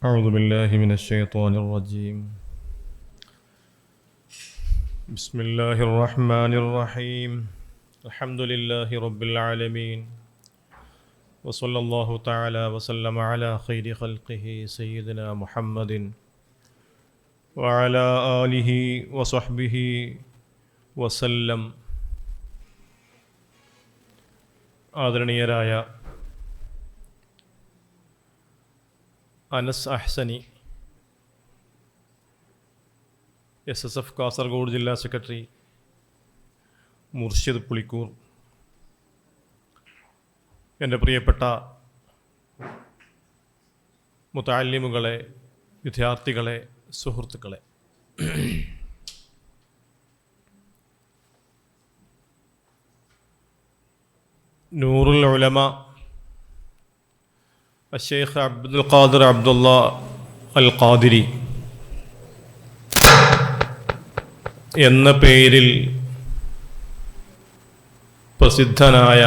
أعوذ بالله من الشيطان الرجيم. بسم الله الرحمن الرحيم. الحمد لله رب العالمين، وصلى الله تعالى وسلم على خير خلقه سيدنا محمد وعلى آله وصحبه وسلم. ആദരണീയരായ അനസ് അഹ്സനി, SSF കാസർഗോഡ് ജില്ലാ secretary, Murshid Pulikkur, എൻ്റെ പ്രിയപ്പെട്ട മുതഅല്ലിമുകളെ, വിദ്യാർത്ഥികളെ, സുഹൃത്തുക്കളെ, നൂറുൽ ഉലമ അശ്ശൈഖ് അബ്ദുൽ ഖാദിർ അബ്ദുള്ള അൽ ഖാദിരി എന്ന പേരിൽ പ്രസിദ്ധനായ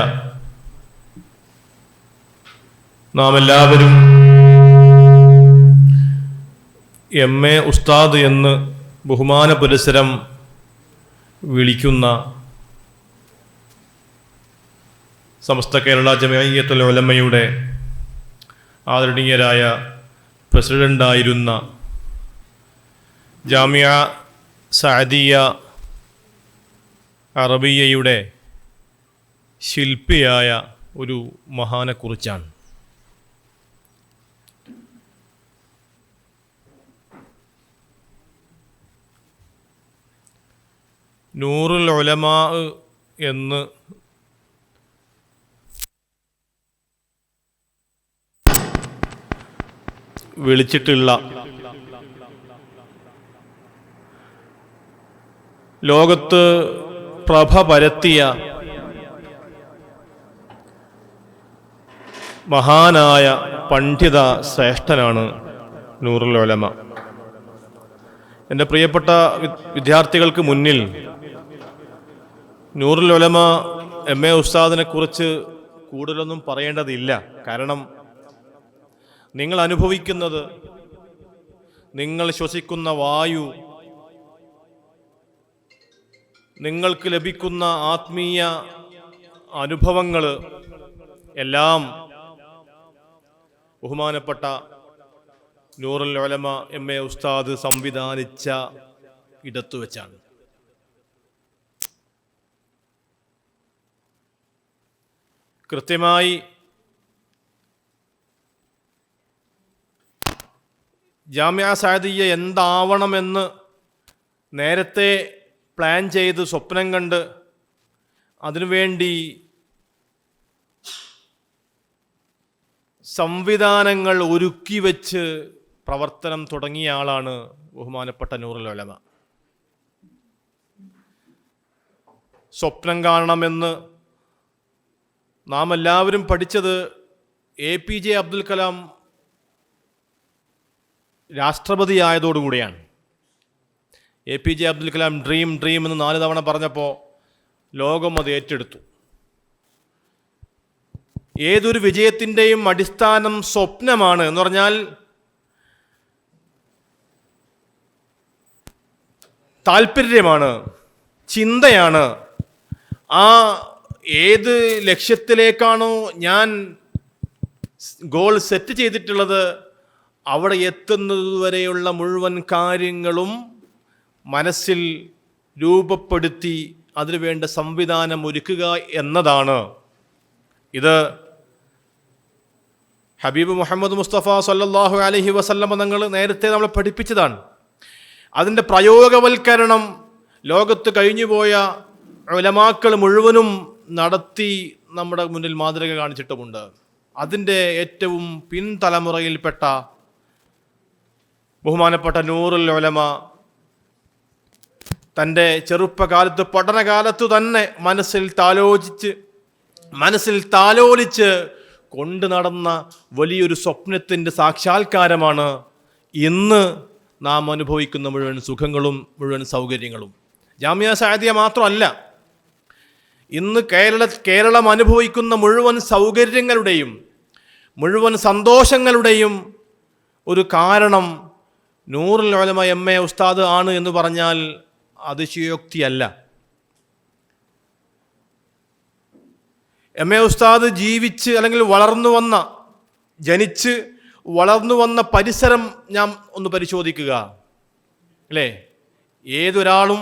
നാം എല്ലാവരും MA ഉസ്താദ് എന്ന് ബഹുമാന പുരസ്സരം വിളിക്കുന്ന സമസ്ത കേരള ജംഇയ്യത്തുൽ ഉലമയുടെ ആദരണീയരായ പ്രസിഡൻ്റായിരുന്ന ജാമിഅ സഅദിയ അറബിയയുടെ ശില്പിയായ ഒരു മഹാനെക്കുറിച്ചാണ്. നൂറുൽ ഉലമാ എന്ന് വിളിച്ചിട്ടുള്ള ലോകത്ത് പ്രഭ പരത്തിയ മഹാനായ പണ്ഡിത ശ്രേഷ്ഠനാണ് നൂറുൽ ഉലമ. എൻ്റെ പ്രിയപ്പെട്ട വിദ്യാർത്ഥികൾക്ക് മുന്നിൽ നൂറുൽ ഉലമ MA ഉസ്താദിനെ കുറിച്ച് കൂടുതലൊന്നും പറയേണ്ടതില്ല. കാരണം നിങ്ങൾ അനുഭവിക്കുന്നത്, നിങ്ങൾ ശ്വസിക്കുന്ന വായു, നിങ്ങൾക്ക് ലഭിക്കുന്ന ആത്മീയ അനുഭവങ്ങൾ എല്ലാം ബഹുമാനപ്പെട്ട നൂറുൽ ഉലമ MA ഉസ്താദ് സംവിധാനിച്ച ഇടത്തു വെച്ചാണ്. കൃത്യമായി ജാമിഅ സഅദിയ്യ എന്താവണമെന്ന് നേരത്തെ പ്ലാൻ ചെയ്ത് സ്വപ്നം കണ്ട് അതിനുവേണ്ടി സംവിധാനങ്ങൾ ഒരുക്കി വെച്ച് പ്രവർത്തനം തുടങ്ങിയ ആളാണ് ബഹുമാനപ്പെട്ട നൂറുൽ ഉലമ. സ്വപ്നം കാണണമെന്ന് നാം എല്ലാവരും പഠിച്ചത് APJ അബ്ദുൽ കലാം രാഷ്ട്രപതിയായതോടുകൂടിയാണ്. APJ അബ്ദുൽ കലാം ഡ്രീം എന്ന് 4 തവണ പറഞ്ഞപ്പോൾ ലോകം അത് ഏറ്റെടുത്തു. ഏതൊരു വിജയത്തിൻ്റെയും അടിസ്ഥാനം സ്വപ്നമാണ് എന്ന് പറഞ്ഞാൽ താല്പര്യമാണ്, ചിന്തയാണ്. ആ ഏത് ലക്ഷ്യത്തിലേക്കാണോ ഞാൻ ഗോൾ സെറ്റ് ചെയ്തിട്ടുള്ളത് അവിടെ എത്തുന്നതുവരെയുള്ള മുഴുവൻ കാര്യങ്ങളും മനസ്സിൽ രൂപപ്പെടുത്തി അതിനുവേണ്ട സംവിധാനം ഒരുക്കുക എന്നതാണ്. ഇത് ഹബീബ് മുഹമ്മദ് മുസ്തഫ സല്ലല്ലാഹു അലൈഹി വസല്ലമ തങ്ങൾ നേരത്തെ നമ്മളെ പഠിപ്പിച്ചതാണ്. അതിൻ്റെ പ്രയോഗവൽക്കരണം ലോകത്ത് കഴിഞ്ഞുപോയ ഉലമാക്കൾ മുഴുവനും നടത്തി നമ്മുടെ മുന്നിൽ മാതൃക കാണിച്ചിട്ടുമുണ്ട്. അതിൻ്റെ ഏറ്റവും പിൻതലമുറയിൽപ്പെട്ട ബഹുമാനപ്പെട്ട നൂറുൽ ഉലമ തൻ്റെ ചെറുപ്പകാലത്ത്, പഠനകാലത്തു തന്നെ മനസ്സിൽ താലോലിച്ച് കൊണ്ടു നടന്ന വലിയൊരു സ്വപ്നത്തിൻ്റെ സാക്ഷാത്കാരമാണ് ഇന്ന് നാം അനുഭവിക്കുന്ന മുഴുവൻ സുഖങ്ങളും മുഴുവൻ സൗകര്യങ്ങളും. ജാമിഅ സഅദിയ മാത്രമല്ല, ഇന്ന് കേരളം അനുഭവിക്കുന്ന മുഴുവൻ സൗകര്യങ്ങളുടെയും മുഴുവൻ സന്തോഷങ്ങളുടെയും ഒരു കാരണം നൂറുൽ ഉലമ MA ഉസ്താദ് ആണ് എന്ന് പറഞ്ഞാൽ അതിശയോക്തിയല്ല. MA ഉസ്താദ് ജീവിച്ച് അല്ലെങ്കിൽ ജനിച്ച് വളർന്നു വന്ന പരിസരം ഞാൻ ഒന്ന് പരിശോധിക്കുക, അല്ലേ? ഏതൊരാളും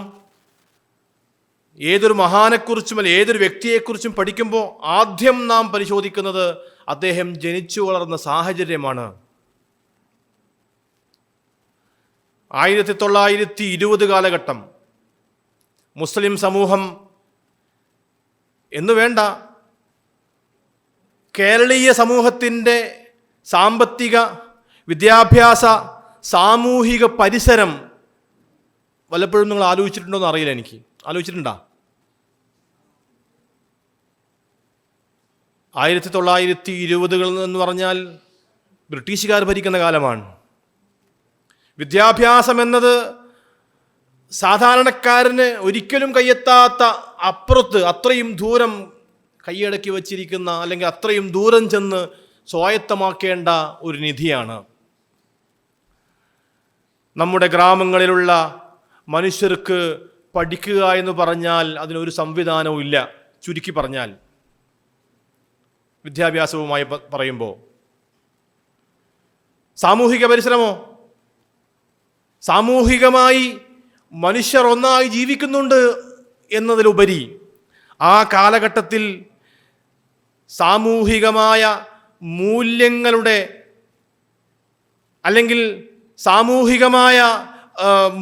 ഏതൊരു മഹാനെക്കുറിച്ചും അല്ലെ ഏതൊരു വ്യക്തിയെക്കുറിച്ചും പഠിക്കുമ്പോൾ ആദ്യം നാം പരിശോധിക്കുന്നത് അദ്ദേഹം ജനിച്ചു വളർന്ന സാഹചര്യമാണ്. 1920 കാലഘട്ടം മുസ്ലിം സമൂഹം എന്നു വേണ്ട, കേരളീയ സമൂഹത്തിൻ്റെ സാമ്പത്തിക, വിദ്യാഭ്യാസ, സാമൂഹിക പരിസരം വല്ലപ്പോഴും നിങ്ങൾ ആലോചിച്ചിട്ടുണ്ടോ എന്ന് അറിയില്ല. എനിക്ക് ആലോചിച്ചിട്ടുണ്ടോ? 1920 എന്ന് പറഞ്ഞാൽ ബ്രിട്ടീഷുകാർ ഭരിക്കുന്ന കാലമാണ്. വിദ്യാഭ്യാസം എന്നത് സാധാരണക്കാരന് ഒരിക്കലും കയ്യെത്താത്ത അപ്പുറത്ത് അത്രയും ദൂരം കൈയടക്കി വച്ചിരിക്കുന്ന, അല്ലെങ്കിൽ അത്രയും ദൂരം ചെന്ന് സ്വായത്തമാക്കേണ്ട ഒരു നിധിയാണ്. നമ്മുടെ ഗ്രാമങ്ങളിലുള്ള മനുഷ്യർക്ക് പഠിക്കുക എന്ന് പറഞ്ഞാൽ അതിനൊരു സംവിധാനവും ഇല്ല. ചുരുക്കി പറഞ്ഞാൽ വിദ്യാഭ്യാസവുമായി പറയുമ്പോൾ സാമൂഹിക പരിസരമോ, സാമൂഹികമായി മനുഷ്യർ ഒന്നായി ജീവിക്കുന്നുണ്ട് എന്നതിലുപരി ആ കാലഘട്ടത്തിൽ സാമൂഹികമായ മൂല്യങ്ങളുടെ അല്ലെങ്കിൽ സാമൂഹികമായ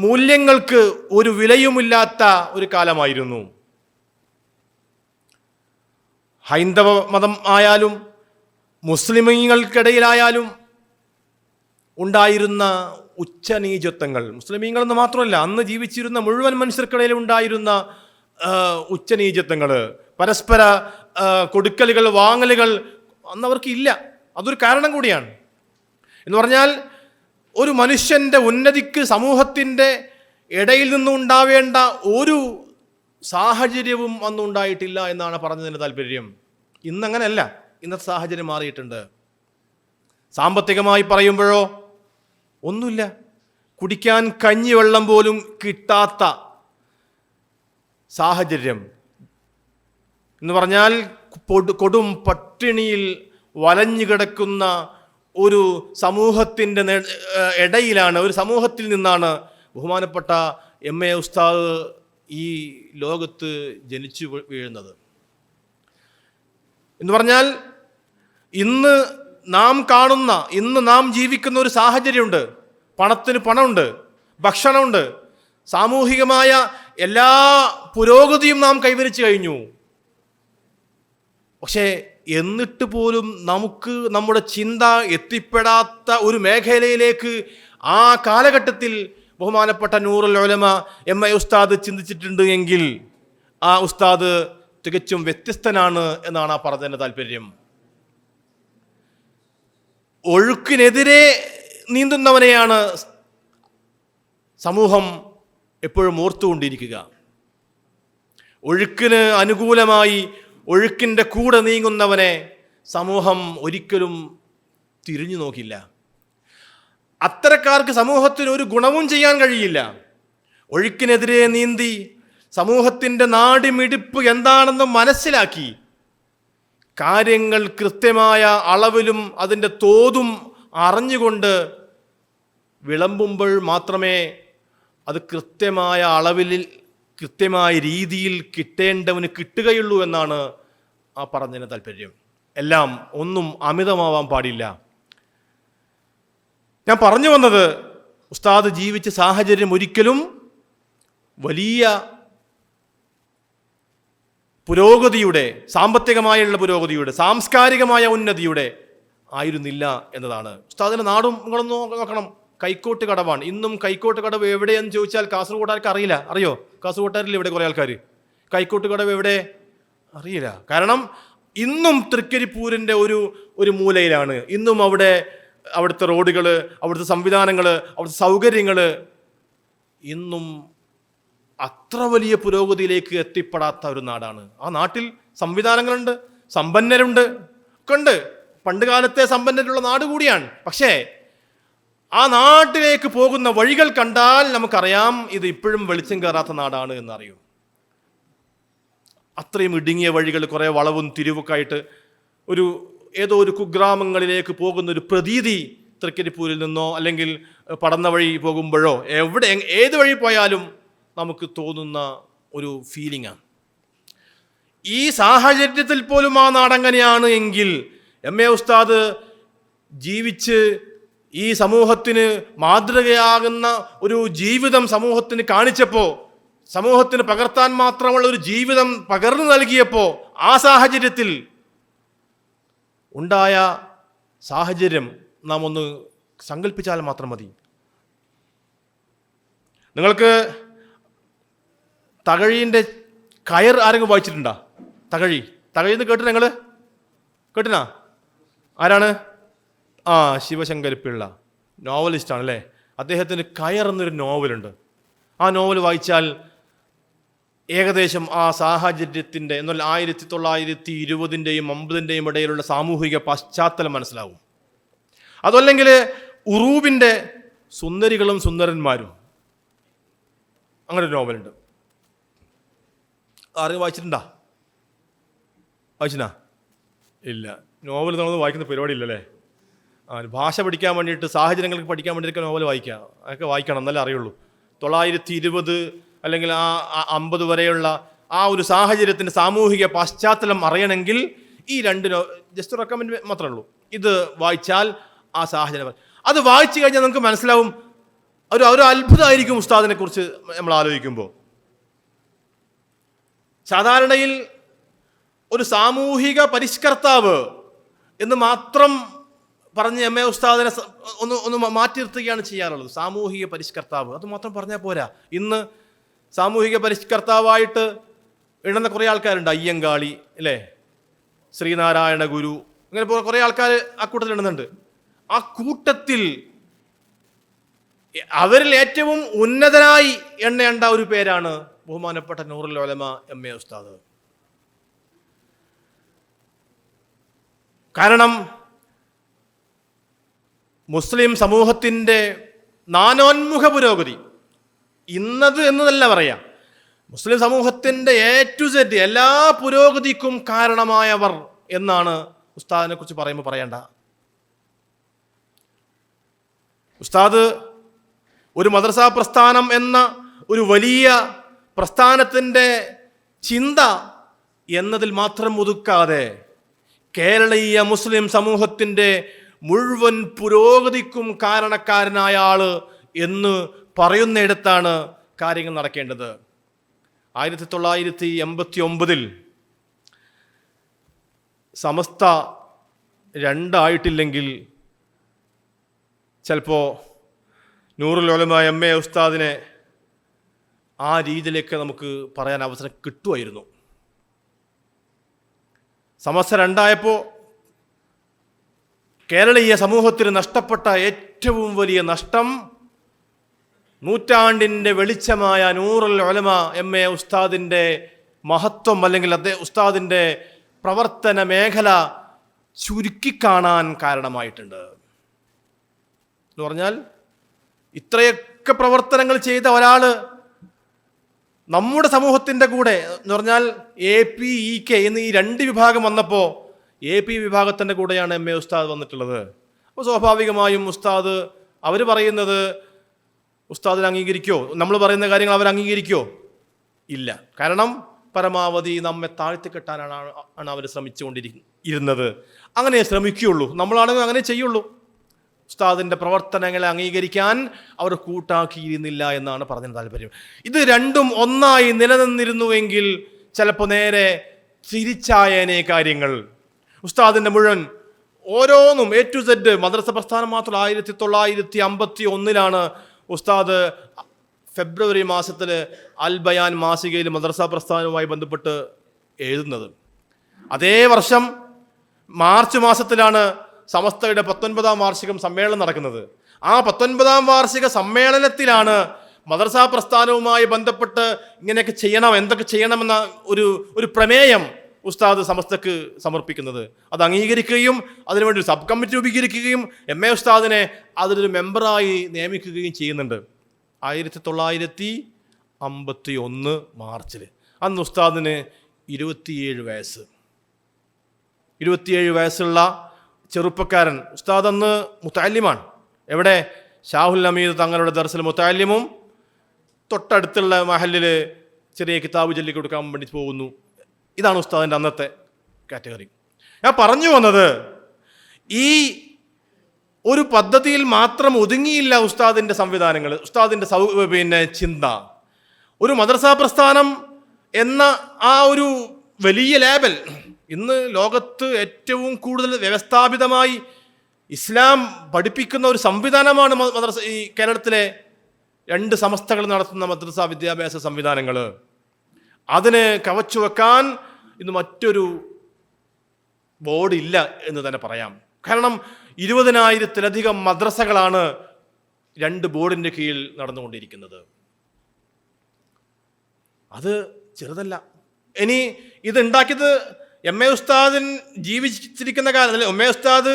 മൂല്യങ്ങൾക്ക് ഒരു വിലയുമില്ലാത്ത ഒരു കാലമായിരുന്നു. ഹൈന്ദവ മതം ആയാലും മുസ്ലിമീങ്ങൾക്കിടയിലായാലും ഉണ്ടായിരുന്ന ഉച്ചനീചത്വങ്ങൾ, മുസ്ലിമീങ്ങളെന്ന് മാത്രമല്ല അന്ന് ജീവിച്ചിരുന്ന മുഴുവൻ മനുഷ്യർക്കിടയിൽ ഉണ്ടായിരുന്ന ഉച്ചനീചത്വങ്ങൾ, പരസ്പര കൊടുക്കലുകൾ, വാങ്ങലുകൾ അന്നവർക്കില്ല. അതൊരു കാരണം കൂടിയാണ്. എന്ന് പറഞ്ഞാൽ ഒരു മനുഷ്യൻ്റെ ഉന്നതിക്ക് സമൂഹത്തിൻ്റെ ഇടയിൽ നിന്നുണ്ടാവേണ്ട ഒരു സാഹചര്യവും അന്നുണ്ടായിട്ടില്ല എന്നാണ് പറഞ്ഞതിൻ്റെ താല്പര്യം. ഇന്നങ്ങനെയല്ല, ഇന്നത്തെ സാഹചര്യം മാറിയിട്ടുണ്ട്. സാമ്പത്തികമായി പറയുമ്പോഴോ ഒന്നുമില്ല, കുടിക്കാൻ കഞ്ഞിവെള്ളം പോലും കിട്ടാത്ത സാഹചര്യം എന്ന് പറഞ്ഞാൽ കൊടും പട്ടിണിയിൽ വലഞ്ഞു കിടക്കുന്ന ഒരു സമൂഹത്തിൻ്റെ ഇടയിലാണ്, ഒരു സമൂഹത്തിൽ നിന്നാണ് ബഹുമാനപ്പെട്ട MA ഉസ്താദ് ഈ ലോകത്ത് ജനിച്ചു വീഴുന്നത്. എന്ന് പറഞ്ഞാൽ ഇന്ന് നാം ജീവിക്കുന്ന ഒരു സാഹചര്യമുണ്ട്. പണത്തിന് പണമുണ്ട്, ഭക്ഷണമുണ്ട്, സാമൂഹികമായ എല്ലാ പുരോഗതിയും നാം കൈവരിച്ചു കഴിഞ്ഞു. പക്ഷേ എന്നിട്ട് പോലും നമുക്ക് നമ്മുടെ ചിന്ത എത്തിപ്പെടാത്ത ഒരു മേഖലയിലേക്ക് ആ കാലഘട്ടത്തിൽ ബഹുമാനപ്പെട്ട നൂറുൽ ഉലമ MA ഉസ്താദ് ചിന്തിച്ചിട്ടുണ്ട് എങ്കിൽ ആ ഉസ്താദ് തികച്ചും വ്യത്യസ്തനാണ് എന്നാണ് ആ പറഞ്ഞതിൻ്റെ താല്പര്യം. ഒഴുക്കിനെതിരെ നീന്തുന്നവനെയാണ് സമൂഹം എപ്പോഴും ഓർത്തുകൊണ്ടിരിക്കുക. ഒഴുക്കിന് അനുകൂലമായി ഒഴുക്കിൻ്റെ കൂടെ നീങ്ങുന്നവനെ സമൂഹം ഒരിക്കലും തിരിഞ്ഞു നോക്കില്ല. അത്തരക്കാർക്ക് സമൂഹത്തിന് ഒരു ഗുണവും ചെയ്യാൻ കഴിയില്ല. ഒഴുക്കിനെതിരെ നീന്തി സമൂഹത്തിൻ്റെ നാടിമിടിപ്പ് എന്താണെന്ന് മനസ്സിലാക്കി കാര്യങ്ങൾ കൃത്യമായ അളവിലും അതിൻ്റെ തോതും അറിഞ്ഞുകൊണ്ട് വിളമ്പുമ്പോൾ മാത്രമേ അത് കൃത്യമായ അളവിൽ കൃത്യമായ രീതിയിൽ കിട്ടേണ്ടവന് കിട്ടുകയുള്ളൂ എന്നാണ് ആ പറഞ്ഞതിന് താല്പര്യം. എല്ലാം ഒന്നും അമിതമാവാൻ പാടില്ല. ഞാൻ പറഞ്ഞു വന്നത് ഉസ്താദ് ജീവിച്ച സാഹചര്യം ഒരിക്കലും വലിയ പുരോഗതിയുടെ, സാമ്പത്തികമായുള്ള പുരോഗതിയുടെ, സാംസ്കാരികമായ ഉന്നതിയുടെ ആയിരുന്നില്ല എന്നതാണ്. ഉസ്താദിൻ്റെ നാടും നിങ്ങളൊന്ന് നോക്കണം, കൈക്കോട്ട് കടവാണ്. ഇന്നും കൈക്കോട്ട് കടവ് എവിടെയെന്ന് ചോദിച്ചാൽ കാസർഗോഡുകാർക്ക് അറിയില്ല. അറിയോ? കാസർഗോഡുകാരിൽ ഇവിടെ കുറേ ആൾക്കാർ കൈക്കോട്ട് കടവ് എവിടെ അറിയില്ല. കാരണം ഇന്നും തൃക്കരിപ്പൂരിൻ്റെ ഒരു മൂലയിലാണ്. ഇന്നും അവിടുത്തെ റോഡുകൾ, അവിടുത്തെ സംവിധാനങ്ങൾ, അവിടുത്തെ സൗകര്യങ്ങൾ ഇന്നും അത്ര വലിയ പുരോഗതിയിലേക്ക് എത്തിപ്പെടാത്ത ഒരു നാടാണ്. ആ നാട്ടിൽ സംവിധാനങ്ങളുണ്ട്, സമ്പന്നരുണ്ട്, ഒക്കെ ഉണ്ട്. പണ്ട് കാലത്തെ സമ്പന്നരുള്ള നാട് കൂടിയാണ്. പക്ഷേ ആ നാട്ടിലേക്ക് പോകുന്ന വഴികൾ കണ്ടാൽ നമുക്കറിയാം ഇത് ഇപ്പോഴും വെളിച്ചം കയറാത്ത നാടാണ് എന്നറിയും. അത്രയും ഇടുങ്ങിയ വഴികൾ, കുറേ വളവും തിരിവൊക്കെ ആയിട്ട് ഏതോ ഒരു കുഗ്രാമങ്ങളിലേക്ക് പോകുന്ന ഒരു പ്രതീതി തൃക്കരിപ്പൂരിൽ നിന്നോ അല്ലെങ്കിൽ പടന്ന വഴി പോകുമ്പോഴോ ഏത് വഴി പോയാലും നമുക്ക് തോന്നുന്ന ഒരു ഫീലിംഗാണ്. ഈ സാഹചര്യത്തിൽ പോലും ആ നാടങ്ങനെയാണ് എങ്കിൽ എം.എ. ഉസ്താദ് ജീവിച്ച് ഈ സമൂഹത്തിന് മാതൃകയാകുന്ന ഒരു ജീവിതം സമൂഹത്തിന് കാണിച്ചപ്പോൾ, സമൂഹത്തിന് പകർത്താൻ മാത്രമുള്ള ഒരു ജീവിതം പകർന്നു നൽകിയപ്പോൾ, ആ സാഹചര്യത്തിൽ ഉണ്ടായ സാഹചര്യം നാം ഒന്ന് സങ്കല്പിച്ചാൽ മാത്രം മതി. നിങ്ങൾക്ക് തകഴീൻ്റെ കയർ ആരെങ്കിലും വായിച്ചിട്ടുണ്ടോ? തകഴിന്ന് കേട്ടിട്ട് നിങ്ങൾ കേട്ടിനാ? ആരാണ്? ശിവശങ്കർ പിള്ള, നോവലിസ്റ്റാണ് അല്ലേ. അദ്ദേഹത്തിന് കയർ എന്നൊരു നോവലുണ്ട്. ആ നോവൽ വായിച്ചാൽ ഏകദേശം ആ സാഹചര്യത്തിൻ്റെ 1920-ൻ്റെയും 50-ൻ്റെയും ഇടയിലുള്ള സാമൂഹിക പശ്ചാത്തലം മനസ്സിലാവും. അതല്ലെങ്കിൽ ഉറൂബിൻ്റെ സുന്ദരികളും സുന്ദരന്മാരും, അങ്ങനെ ഒരു നോവലുണ്ട്. ആരെങ്കിലും വായിച്ചിട്ടുണ്ടോ? വായിച്ചിനാ? ഇല്ല. നോവൽ നമ്മളൊന്നും വായിക്കുന്ന പരിപാടി ഇല്ലല്ലേ. ഭാഷ പഠിക്കാൻ വേണ്ടിയിട്ട്, സാഹചര്യങ്ങൾക്ക് പഠിക്കാൻ വേണ്ടിയിട്ട് നോവൽ വായിക്കാം. അതൊക്കെ വായിക്കണം, എന്നല്ലേ അറിയുള്ളൂ. 1920 അല്ലെങ്കിൽ 50 വരെയുള്ള ആ ഒരു സാഹചര്യത്തിൻ്റെ സാമൂഹിക പശ്ചാത്തലം അറിയണമെങ്കിൽ ഈ ജസ്റ്റ് റെക്കമെൻഡ് മാത്രമേ ഉള്ളൂ. ഇത് വായിച്ചാൽ ആ സാഹചര്യം അത് വായിച്ചു കഴിഞ്ഞാൽ നമുക്ക് മനസ്സിലാവും. ഒരു അത്ഭുതമായിരിക്കും ഉസ്താദിനെ കുറിച്ച് നമ്മൾ ആലോചിക്കുമ്പോൾ. സാധാരണയിൽ ഒരു സാമൂഹിക പരിഷ്കർത്താവ് എന്ന് മാത്രം പറഞ്ഞ് എം.എ. ഉസ്താദിനെ ഒന്ന് മാറ്റി നിർത്തുകയാണ് ചെയ്യാറുള്ളത്. സാമൂഹിക പരിഷ്കർത്താവ് അത് മാത്രം പറഞ്ഞാൽ പോരാ. ഇന്ന് സാമൂഹിക പരിഷ്കർത്താവായിട്ട് ഇടുന്ന കുറേ ആൾക്കാരുണ്ട്. അയ്യങ്കാളി അല്ലേ, ശ്രീനാരായണ ഗുരു, ഇങ്ങനെ കുറേ ആൾക്കാർ ആ കൂട്ടത്തിൽ ഇടുന്നുണ്ട്. ആ കൂട്ടത്തിൽ അവരിൽ ഏറ്റവും ഉന്നതനായി എണ്ണേണ്ട ഒരു പേരാണ് ബഹുമാനപ്പെട്ട നൂറുൽ ഉലമ എം.എ. ഉസ്താദ്. കാരണം മുസ്ലിം സമൂഹത്തിൻ്റെ നാനോന്മുഖ പുരോഗതി എന്നതല്ല പറയാം. മുസ്ലിം സമൂഹത്തിൻ്റെ A to Z എല്ലാ പുരോഗതിക്കും കാരണമായവർ എന്നാണ് ഉസ്താദിനെ കുറിച്ച് പറയുമ്പോൾ പറയേണ്ട. ഉസ്താദ് ഒരു മദ്രസ പ്രസ്ഥാനം എന്ന ഒരു വലിയ പ്രസ്ഥാനത്തിൻ്റെ ചിന്ത എന്നതിൽ മാത്രം ഒതുക്കാതെ കേരളീയ മുസ്ലിം സമൂഹത്തിൻ്റെ മുഴുവൻ പുരോഗതിക്കും കാരണക്കാരനായ ആള് എന്ന് പറയുന്നിടത്താണ് കാര്യങ്ങൾ നടക്കേണ്ടത്. 1989 സമസ്ത രണ്ടായിട്ടില്ലെങ്കിൽ ചിലപ്പോൾ നൂറുൽ ഉലമ എം.എ. ഉസ്താദിനെ ആ രീതിയിലേക്ക് നമുക്ക് പറയാൻ അവസരം കിട്ടുമായിരുന്നു. സമസ്ത രണ്ടായപ്പോൾ കേരളീയ സമൂഹത്തിന് നഷ്ടപ്പെട്ട ഏറ്റവും വലിയ നഷ്ടം നൂറ്റാണ്ടിൻ്റെ വെളിച്ചമായ നൂറുൽ ഉലമ എം.എ. ഉസ്താദിൻ്റെ മഹത്വം അല്ലെങ്കിൽ ഉസ്താദിൻ്റെ പ്രവർത്തന മേഖല ചുരുക്കിക്കാണാൻ കാരണമായിട്ടുണ്ട്. എന്ന് പറഞ്ഞാൽ ഇത്രയൊക്കെ പ്രവർത്തനങ്ങൾ ചെയ്ത ഒരാൾ നമ്മുടെ സമൂഹത്തിൻ്റെ കൂടെ എന്ന് പറഞ്ഞാൽ AP, EK എന്നീ രണ്ട് വിഭാഗം വന്നപ്പോൾ AP വിഭാഗത്തിൻ്റെ കൂടെയാണ് എം.എ. ഉസ്താദ് വന്നിട്ടുള്ളത്. അപ്പോൾ സ്വാഭാവികമായും ഉസ്താദ് അവർ പറയുന്നത് ഉസ്താദിനെ അംഗീകരിക്കോ, നമ്മൾ പറയുന്ന കാര്യങ്ങൾ അവർ അംഗീകരിക്കോ? ഇല്ല. കാരണം പരമാവധി നമ്മെ താഴ്ത്തിക്കെട്ടാനാണ് അവർ ശ്രമിച്ചുകൊണ്ടിരുന്നത്. അങ്ങനെ ശ്രമിക്കുകയുള്ളൂ, നമ്മളാണെങ്കിൽ അങ്ങനെ ചെയ്യുള്ളൂ. ഉസ്താദിൻ്റെ പ്രവർത്തനങ്ങളെ അംഗീകരിക്കാൻ അവർ കൂട്ടാക്കിയിരുന്നില്ല എന്നാണ് പറഞ്ഞ താല്പര്യം. ഇത് രണ്ടും ഒന്നായി നിലനിന്നിരുന്നുവെങ്കിൽ ചിലപ്പോൾ നേരെ തിരിച്ചായേനെ കാര്യങ്ങൾ. ഉസ്താദിൻ്റെ മുഴുവൻ ഓരോന്നും A to Z മദ്രസ പ്രസ്ഥാനം മാത്രം 1951 ഉസ്താദ് ഫെബ്രുവരി മാസത്തിൽ അൽ ബയാൻ മാസികയിൽ മദ്രസ പ്രസ്ഥാനവുമായി ബന്ധപ്പെട്ട് എഴുതുന്നത്. അതേ വർഷം മാർച്ച് മാസത്തിലാണ് സമസ്തയുടെ 19ാം വാർഷികം സമ്മേളനം നടക്കുന്നത്. ആ 19ാം വാർഷിക സമ്മേളനത്തിലാണ് മദ്രസ പ്രസ്ഥാനവുമായി ബന്ധപ്പെട്ട് ഇങ്ങനെയൊക്കെ ചെയ്യണം, എന്തൊക്കെ ചെയ്യണമെന്ന ഒരു പ്രമേയം ഉസ്താദ് സമസ്തക്ക് സമർപ്പിക്കുന്നത്. അത് അംഗീകരിക്കുകയും അതിനുവേണ്ടി ഒരു സബ് കമ്മിറ്റി രൂപീകരിക്കുകയും MA ഉസ്താദിനെ അതിലൊരു മെമ്പറായി നിയമിക്കുകയും ചെയ്യുന്നുണ്ട്. 1951 മാർച്ചിൽ. അന്ന് ഉസ്താദിന് 27 വയസ്സ്. 27 വയസ്സുള്ള ചെറുപ്പക്കാരൻ. ഉസ്താദ് അന്ന് മുത്തഅല്ലിമാണ്. എവിടെ? ഷാഹുൽ ഹമീദ് തങ്ങളുടെ ദർസിൽ മുത്തഅല്ലിമും തൊട്ടടുത്തുള്ള മഹല്ലിൽ ചെറിയ കിതാബ് ചൊല്ലി കൊടുക്കാൻ വേണ്ടി പോകുന്നു. ഇതാണ് ഉസ്താദിൻ്റെ അന്നത്തെ കാറ്റഗറി. ഞാൻ പറഞ്ഞു വന്നത്, ഈ ഒരു പദ്ധതിയിൽ മാത്രം ഒതുങ്ങിയില്ല ഉസ്താദിൻ്റെ സംവിധാനങ്ങൾ, ഉസ്താദിൻ്റെ ചിന്ത. ഒരു മദ്രസാ പ്രസ്ഥാനം എന്ന ആ ഒരു വലിയ ലേബൽ, ഇന്ന് ലോകത്ത് ഏറ്റവും കൂടുതൽ വ്യവസ്ഥാപിതമായി ഇസ്ലാം പഠിപ്പിക്കുന്ന ഒരു സംവിധാനമാണ് മദ്രസ. ഈ കേരളത്തിലെ 2 സമസ്തകൾ നടത്തുന്ന മദ്രസാ വിദ്യാഭ്യാസ സംവിധാനങ്ങൾ. അതിന് കവച്ചു വെക്കാൻ ഇന്ന് മറ്റൊരു ബോർഡില്ല എന്ന് തന്നെ പറയാം. കാരണം 20,000-ലധികം മദ്രസകളാണ് 2 ബോർഡിൻ്റെ കീഴിൽ നടന്നുകൊണ്ടിരിക്കുന്നത്. അത് ചെറുതല്ല. ഇനി ഇതുണ്ടാക്കിയത് MA ഉസ്താദിൻ ജീവിച്ചിരിക്കുന്ന കാലത്തിൽ MA ഉസ്താദ്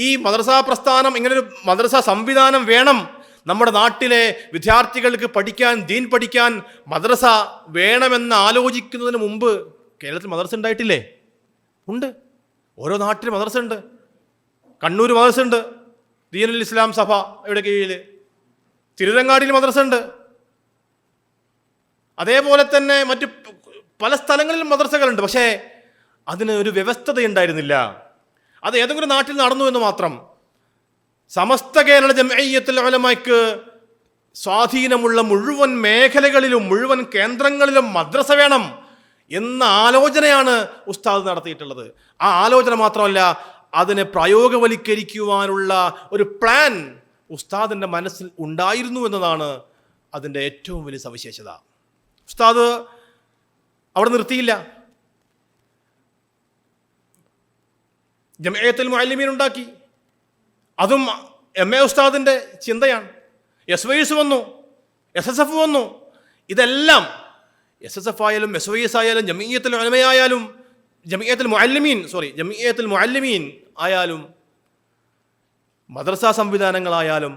ഈ മദ്രസാ പ്രസ്ഥാനം, ഇങ്ങനൊരു മദ്രസാ സംവിധാനം വേണം, നമ്മുടെ നാട്ടിലെ വിദ്യാർത്ഥികൾക്ക് പഠിക്കാൻ, ദീൻ പഠിക്കാൻ മദ്രസ വേണമെന്ന് ആലോചിക്കുന്നതിന് മുമ്പ് കേരളത്തിൽ മദ്രസ ഉണ്ടായിട്ടില്ലേ? ഉണ്ട്. ഓരോ നാട്ടിൽ മദ്രസ ഉണ്ട്. കണ്ണൂർ മദ്രസ ഉണ്ട്, ദീനുൽ ഇസ്ലാം സഭ ഇവിടെ കീഴിൽ. തിരുരങ്ങാടിയിൽ മദ്രസ ഉണ്ട്. അതേപോലെ തന്നെ മറ്റു പല സ്ഥലങ്ങളിലും മദ്രസകളുണ്ട്. പക്ഷേ അതിന് ഒരു വ്യവസ്ഥത ഉണ്ടായിരുന്നില്ല. അത് ഏതെങ്കിലും നാട്ടിൽ നടന്നു എന്ന് മാത്രം. സമസ്ത കേരള ജംഇയ്യത്തുൽ ഉലമയ്ക്ക് സ്വാധീനമുള്ള മുഴുവൻ മേഖലകളിലും മുഴുവൻ കേന്ദ്രങ്ങളിലും മദ്രസ വേണം എന്ന ആലോചനയാണ് ഉസ്താദ് നടത്തിയിട്ടുള്ളത്. ആ ആലോചന മാത്രമല്ല, അതിനെ പ്രയോഗവൽക്കരിക്കുവാനുള്ള ഒരു പ്ലാൻ ഉസ്താദിൻ്റെ മനസ്സിൽ ഉണ്ടായിരുന്നു എന്നതാണ് അതിൻ്റെ ഏറ്റവും വലിയ സവിശേഷത. ഉസ്താദ് അവിടെ നിർത്തിയില്ല. ജംഇയ്യത്തുൽ മുഅല്ലിമീൻ ഉണ്ടാക്കി. അതും MA ഉസ്താദിൻ്റെ ചിന്തയാണ്. SYS വന്നു, SSF വന്നു. ഇതെല്ലാം SSF ആയാലും SYS ആയാലും ജംഇയ്യത്തുൽ ഉലമ ആയാലും ജംഇയ്യത്തുൽ മുഅല്ലിമീൻ ആയാലും മദ്രസാ സംവിധാനങ്ങളായാലും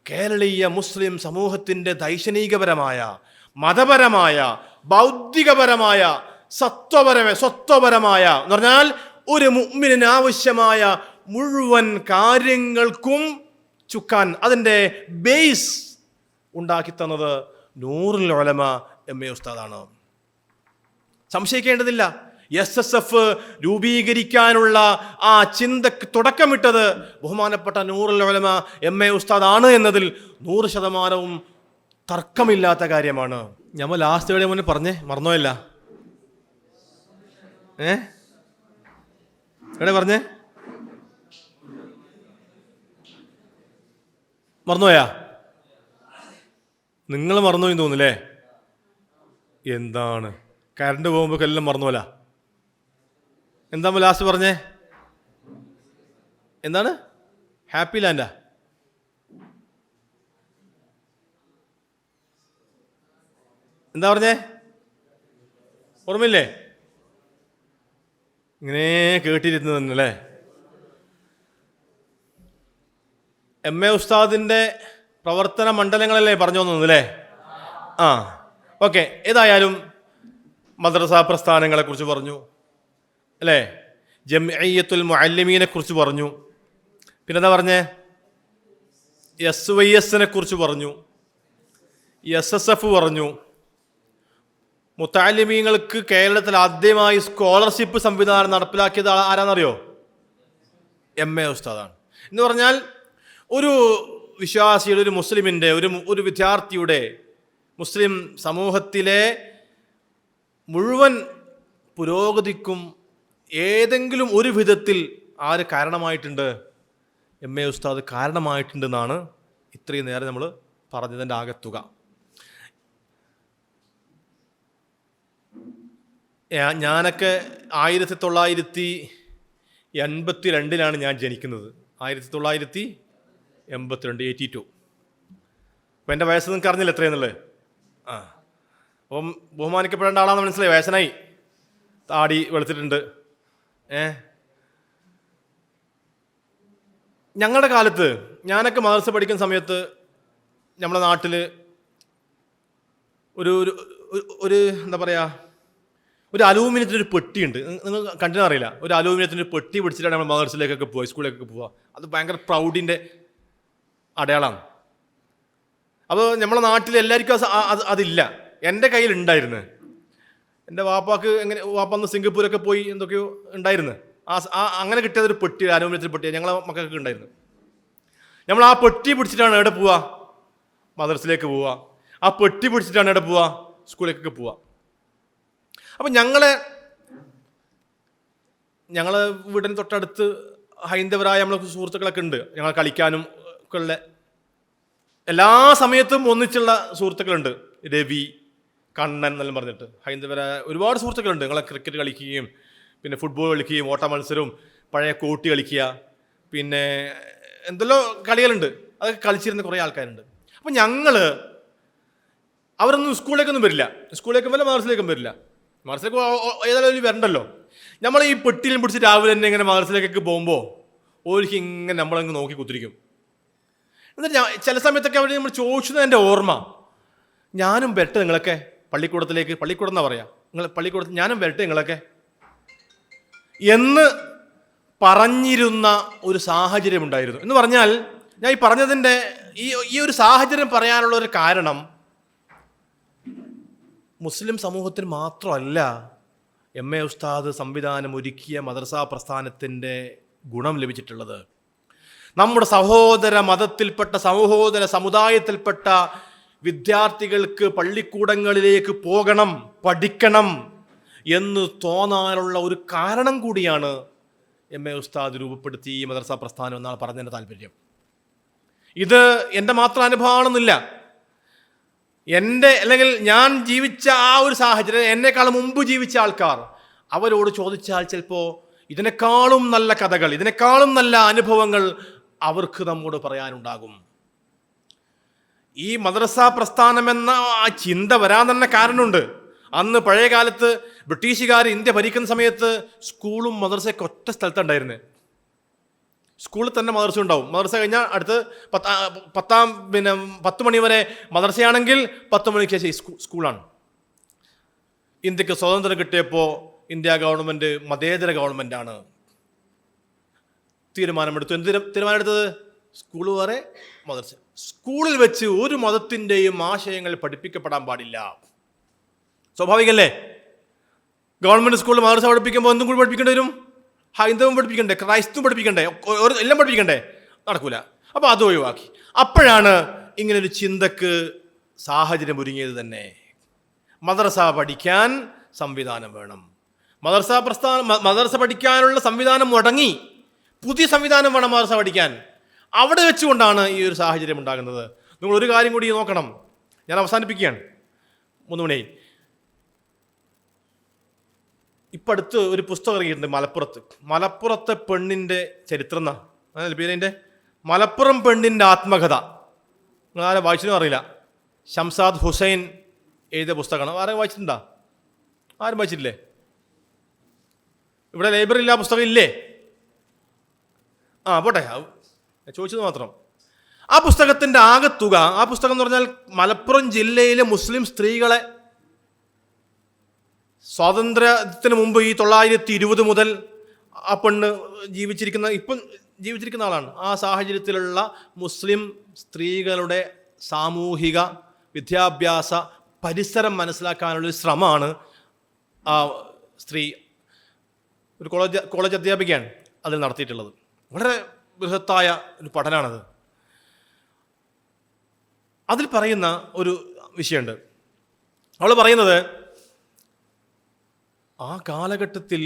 കേരളീയ മുസ്ലിം സമൂഹത്തിൻ്റെ ദൈക്ഷണികപരമായ, മതപരമായ, ബൗദ്ധികപരമായ, സ്വത്വപരമായ എന്ന് പറഞ്ഞാൽ ഒരു മുഅ്മിനിന് ആവശ്യമായ മുഴുവൻ കാര്യങ്ങൾക്കും ചുക്കാൻ അതിൻ്റെ ബേസ് ഉണ്ടാക്കി തന്നത് നൂറുൽ ഉലമ MA ഉസ്താദാണ്. സംശയിക്കേണ്ടതില്ല. SSF രൂപീകരിക്കാനുള്ള ആ ചിന്തക്ക് തുടക്കമിട്ടത് ബഹുമാനപ്പെട്ട നൂറുൽ ഉലമ MA ഉസ്താദാണ് എന്നതിൽ 100% തർക്കമില്ലാത്ത കാര്യമാണ്. നമ്മൾ ലാസ്റ്റ് എവിടെ മുന്നേ പറഞ്ഞേ? മറന്നോയല്ല? എവിടെ പറഞ്ഞേ? മറന്നുപോയാ? നിങ്ങൾ മറന്നുപോയി തോന്നുന്നില്ലേ? എന്താണ് കറണ്ട് പോകുമ്പോൾ എല്ലാം മറന്നുപോല? എന്താ ലാസ്റ്റ് പറഞ്ഞേ? എന്താണ്? ഹാപ്പി ലാൻഡാ? എന്താ പറഞ്ഞേ? ഓർമ്മയില്ലേ? ഇങ്ങനെ കേട്ടിരുന്നു തന്നെയല്ലേ? MA ഉസ്താദിൻ്റെ പ്രവർത്തന മണ്ഡലങ്ങളല്ലേ പറഞ്ഞു തന്നല്ലേ? ഓക്കെ. ഏതായാലും മദ്രസാ പ്രസ്ഥാനങ്ങളെക്കുറിച്ച് പറഞ്ഞു അല്ലേ? ജംഇയ്യത്തുൽ മുഅല്ലിമീനെ കുറിച്ച് പറഞ്ഞു. പിന്നെന്താ പറഞ്ഞേ? SYSനെ കുറിച്ച് പറഞ്ഞു, SSF പറഞ്ഞു. മുത്തഅല്ലിമീങ്ങൾക്ക് കേരളത്തിൽ ആദ്യമായി സ്കോളർഷിപ്പ് സംവിധാനം നടപ്പിലാക്കിയത് ആരാന്നറിയോ? MA ഉസ്താദാണ്. എന്ന് പറഞ്ഞാൽ ഒരു വിശ്വാസിയുടെ, ഒരു മുസ്ലിമിൻ്റെ, ഒരു വിദ്യാർത്ഥിയുടെ, മുസ്ലിം സമൂഹത്തിലെ മുഴുവൻ പുരോഗതിക്കും ഏതെങ്കിലും ഒരു വിധത്തിൽ ആര് കാരണമായിട്ടുണ്ട്? MA ഉസ്താദ് കാരണമായിട്ടുണ്ടെന്നാണ് ഇത്രയും നേരം നമ്മൾ പറഞ്ഞതിൻ്റെ ആകത്തുക. ഞാനൊക്കെ 1982 ഞാൻ ജനിക്കുന്നത്. 1982, 82. അപ്പം എൻ്റെ വയസ്സ് നിങ്ങൾക്ക് അറിഞ്ഞില്ല എത്രയെന്നുള്ളത്. അപ്പം ബഹുമാനിക്കപ്പെടേണ്ട ആളാണെന്ന് മനസ്സിലായി. വയസ്സനായി, താടി വെളുത്തിട്ടുണ്ട്. ഞങ്ങളുടെ കാലത്ത് ഞാനൊക്കെ മദ്രസ പഠിക്കുന്ന സമയത്ത് നമ്മുടെ നാട്ടിൽ ഒരു ഒരു എന്താ പറയുക, ഒരു അലൂമിനിയത്തിൻ്റെ ഒരു പെട്ടിയുണ്ട്. നിങ്ങൾ കണ്ടിട്ട് അറിയില്ല. ഒരു അലൂമിനിയത്തിൻ്റെ ഒരു പെട്ടി പിടിച്ചിട്ടാണ് നമ്മൾ മദ്രസയിലേക്കൊക്കെ പോവുക, സ്കൂളിലേക്കൊക്കെ പോവുക. അത് ഭയങ്കര പ്രൗഡിൻ്റെ അടയാളമാണ്. അപ്പോൾ നമ്മളെ നാട്ടിൽ എല്ലാവർക്കും അതില്ല. എൻ്റെ കയ്യിലുണ്ടായിരുന്നു. എൻ്റെ വാപ്പാക്ക് വാപ്പന്ന് സിംഗപ്പൂരൊക്കെ പോയി എന്തൊക്കെയോ ഉണ്ടായിരുന്നു. അങ്ങനെ കിട്ടിയതൊരു പെട്ടി, അലൂമിനിയത്തിൻ്റെ പെട്ടി ഞങ്ങളെ മക്കൾക്ക് ഉണ്ടായിരുന്നു. നമ്മൾ ആ പെട്ടി പിടിച്ചിട്ടാണ് എവിടെ പോവുക? മദ്രസയിലേക്ക് പോവുക. ആ പെട്ടി പിടിച്ചിട്ടാണ് എവിടെ പോവുക? സ്കൂളിലേക്കൊക്കെ പോവുക. അപ്പം ഞങ്ങളെ വീടിന് തൊട്ടടുത്ത് ഹൈന്ദവരായ നമ്മളെ സുഹൃത്തുക്കളൊക്കെ ഉണ്ട്. ഞങ്ങൾ കളിക്കാനും ഒക്കെ ഉള്ള എല്ലാ സമയത്തും ഒന്നിച്ചുള്ള സുഹൃത്തുക്കളുണ്ട്. രവി, കണ്ണൻ എന്നെല്ലാം പറഞ്ഞിട്ട് ഹൈന്ദവരായ ഒരുപാട് സുഹൃത്തുക്കളുണ്ട്. ഞങ്ങളെ ക്രിക്കറ്റ് കളിക്കുകയും പിന്നെ ഫുട്ബോൾ കളിക്കുകയും ഓട്ട മത്സരവും പഴയ കോട്ടി കളിക്കുക, പിന്നെ എന്തെല്ലോ കളികളുണ്ട്. അതൊക്കെ കളിച്ചിരുന്ന കുറേ ആൾക്കാരുണ്ട്. അപ്പം അവരൊന്നും സ്കൂളിലേക്കൊന്നും വരില്ല. സ്കൂളിലേക്കും വരില്ല, മദ്രസയിലേക്കും വരില്ല. മദ്രസയിലേക്ക് ഏതായാലും വരണ്ടല്ലോ. നമ്മൾ ഈ പെട്ടിയിലും പിടിച്ച് രാവിലെ തന്നെ ഇങ്ങനെ മദ്രസയിലേക്കൊക്കെ പോകുമ്പോൾ ഓർക്ക് ഇങ്ങനെ നമ്മളങ്ങ് നോക്കി കുത്തിരിക്കും. എന്നിട്ട് ചില സമയത്തൊക്കെ അവർ നമ്മൾ ചോദിച്ചത് എൻ്റെ ഓർമ്മ, ഞാനും വരട്ടെ നിങ്ങളൊക്കെ പള്ളിക്കൂടത്തിലേക്ക്, പള്ളിക്കൂടം എന്നാ പറയാ, പള്ളിക്കൂടത്തിൽ ഞാനും വരട്ടെ നിങ്ങളൊക്കെ എന്ന് പറഞ്ഞിരുന്ന ഒരു സാഹചര്യം ഉണ്ടായിരുന്നു. എന്ന് പറഞ്ഞാൽ ഞാൻ ഈ പറഞ്ഞതിൻ്റെ ഈ ഒരു സാഹചര്യം പറയാനുള്ള ഒരു കാരണം മുസ്ലിം സമൂഹത്തിന് മാത്രമല്ല MA ഉസ്താദ് സംവിധാനം ഒരുക്കിയ മദ്രസാ പ്രസ്ഥാനത്തിൻ്റെ ഗുണം ലഭിച്ചിട്ടുള്ളത്. നമ്മുടെ സഹോദര മതത്തിൽപ്പെട്ട സഹോദര സമുദായത്തിൽപ്പെട്ട വിദ്യാർത്ഥികൾക്ക് പള്ളിക്കൂടങ്ങളിലേക്ക് പോകണം, പഠിക്കണം എന്ന് തോന്നാനുള്ള ഒരു കാരണം കൂടിയാണ് MA ഉസ്താദ് രൂപപ്പെടുത്തി ഈ മദ്രസാ പ്രസ്ഥാനം എന്നാണ് പറഞ്ഞതിൻ്റെ താല്പര്യം. ഇത് എൻ്റെ മാത്രം അനുഭവമാണെന്നില്ല. അല്ലെങ്കിൽ ഞാൻ ജീവിച്ച ആ ഒരു സാഹചര്യം, എന്നെക്കാളും മുമ്പ് ജീവിച്ച ആൾക്കാർ, അവരോട് ചോദിച്ചാൽ ചിലപ്പോൾ ഇതിനേക്കാളും നല്ല കഥകൾ, ഇതിനേക്കാളും നല്ല അനുഭവങ്ങൾ അവർക്ക് നമ്മോട് പറയാനുണ്ടാകും. ഈ മദ്രസാ പ്രസ്ഥാനം എന്ന ആ ചിന്ത വരാൻ തന്നെ കാരണമുണ്ട്. അന്ന് പഴയ കാലത്ത് ബ്രിട്ടീഷുകാർ ഇന്ത്യ ഭരിക്കുന്ന സമയത്ത് സ്കൂളും മദ്രസയൊക്കെ ഒറ്റ സ്ഥലത്തുണ്ടായിരുന്നത്. സ്കൂളിൽ തന്നെ മദ്രസ ഉണ്ടാവും. മദ്രസ കഴിഞ്ഞാൽ അടുത്ത് 10 മണി വരെ മദ്രസയാണെങ്കിൽ 10 മണിക്ക് ശേഷം സ്കൂളാണ്. ഇന്ത്യക്ക് സ്വാതന്ത്ര്യം കിട്ടിയപ്പോൾ ഇന്ത്യ ഗവൺമെൻറ് മതേതര ഗവൺമെൻറ്റാണ്. തീരുമാനമെടുത്തു. എന്ത് തീരുമാനമെടുത്തത്? സ്കൂൾ വേറെ, മദ്രസ. സ്കൂളിൽ വെച്ച് ഒരു മതത്തിൻ്റെയും ആശയങ്ങൾ പഠിപ്പിക്കപ്പെടാൻ പാടില്ല. സ്വാഭാവികല്ലേ? ഗവൺമെൻറ് സ്കൂളിൽ മദ്രസ പഠിപ്പിക്കുമ്പോൾ എന്തും കൂടി പഠിപ്പിക്കേണ്ടി വരും. ഹൈന്ദവം പഠിപ്പിക്കണ്ടേ, ക്രൈസ്തവം പഠിപ്പിക്കണ്ടേ, എല്ലാം പഠിപ്പിക്കണ്ടേ? നടക്കൂല. അപ്പോൾ അത് ഒഴിവാക്കി. അപ്പോഴാണ് ഇങ്ങനൊരു ചിന്തക്ക് സാഹചര്യം ഒരുങ്ങിയത് തന്നെ. മദ്രസ പഠിക്കാൻ സംവിധാനം വേണം. മദ്രസ പഠിക്കാനുള്ള സംവിധാനം മുടങ്ങി, പുതിയ സംവിധാനം വേണം മദ്രസ പഠിക്കാൻ. അവിടെ വെച്ചുകൊണ്ടാണ് ഈ ഒരു സാഹചര്യം ഉണ്ടാകുന്നത്. നിങ്ങൾ ഒരു കാര്യം കൂടി നോക്കണം. ഞാൻ അവസാനിപ്പിക്കുകയാണ്. 3 മണിയായി. ഇപ്പം അടുത്ത് ഒരു പുസ്തകം ഇറങ്ങിയിട്ടുണ്ട് മലപ്പുറത്തെ പെണ്ണിൻ്റെ ചരിത്രം എന്നാ പേരിൻ്റെ, മലപ്പുറം പെണ്ണിൻ്റെ ആത്മകഥ. നിങ്ങളാരും വായിച്ചെന്നും അറിയില്ല. ഷംസാദ് ഹുസൈൻ എഴുതിയ പുസ്തകമാണ്. ആരും വായിച്ചിട്ടുണ്ടോ? ആരും വായിച്ചിട്ടില്ലേ? ഇവിടെ ലൈബ്രറിയിൽ ആ പുസ്തകം ഇല്ലേ? പോട്ടെ, ചോദിച്ചത് മാത്രം. ആ പുസ്തകത്തിൻ്റെ ആകെത്തുക, ആ പുസ്തകം എന്ന് പറഞ്ഞാൽ മലപ്പുറം ജില്ലയിലെ മുസ്ലിം സ്ത്രീകളെ സ്വാതന്ത്ര്യത്തിന് മുമ്പ് ഈ 920 മുതൽ ആ പെണ്ണ് ഇപ്പം ജീവിച്ചിരിക്കുന്ന ആളാണ്. ആ സാഹചര്യത്തിലുള്ള മുസ്ലിം സ്ത്രീകളുടെ സാമൂഹിക വിദ്യാഭ്യാസ പരിസരം മനസ്സിലാക്കാനുള്ളൊരു ശ്രമമാണ് ആ സ്ത്രീ, ഒരു കോളേജ് അധ്യാപികയാണ്, അതിൽ നടത്തിയിട്ടുള്ളത്. വളരെ ബൃഹത്തായ ഒരു പഠനമാണത്. അതിൽ പറയുന്ന ഒരു വിഷയമുണ്ട്. അവൾ പറയുന്നത് ആ കാലഘട്ടത്തിൽ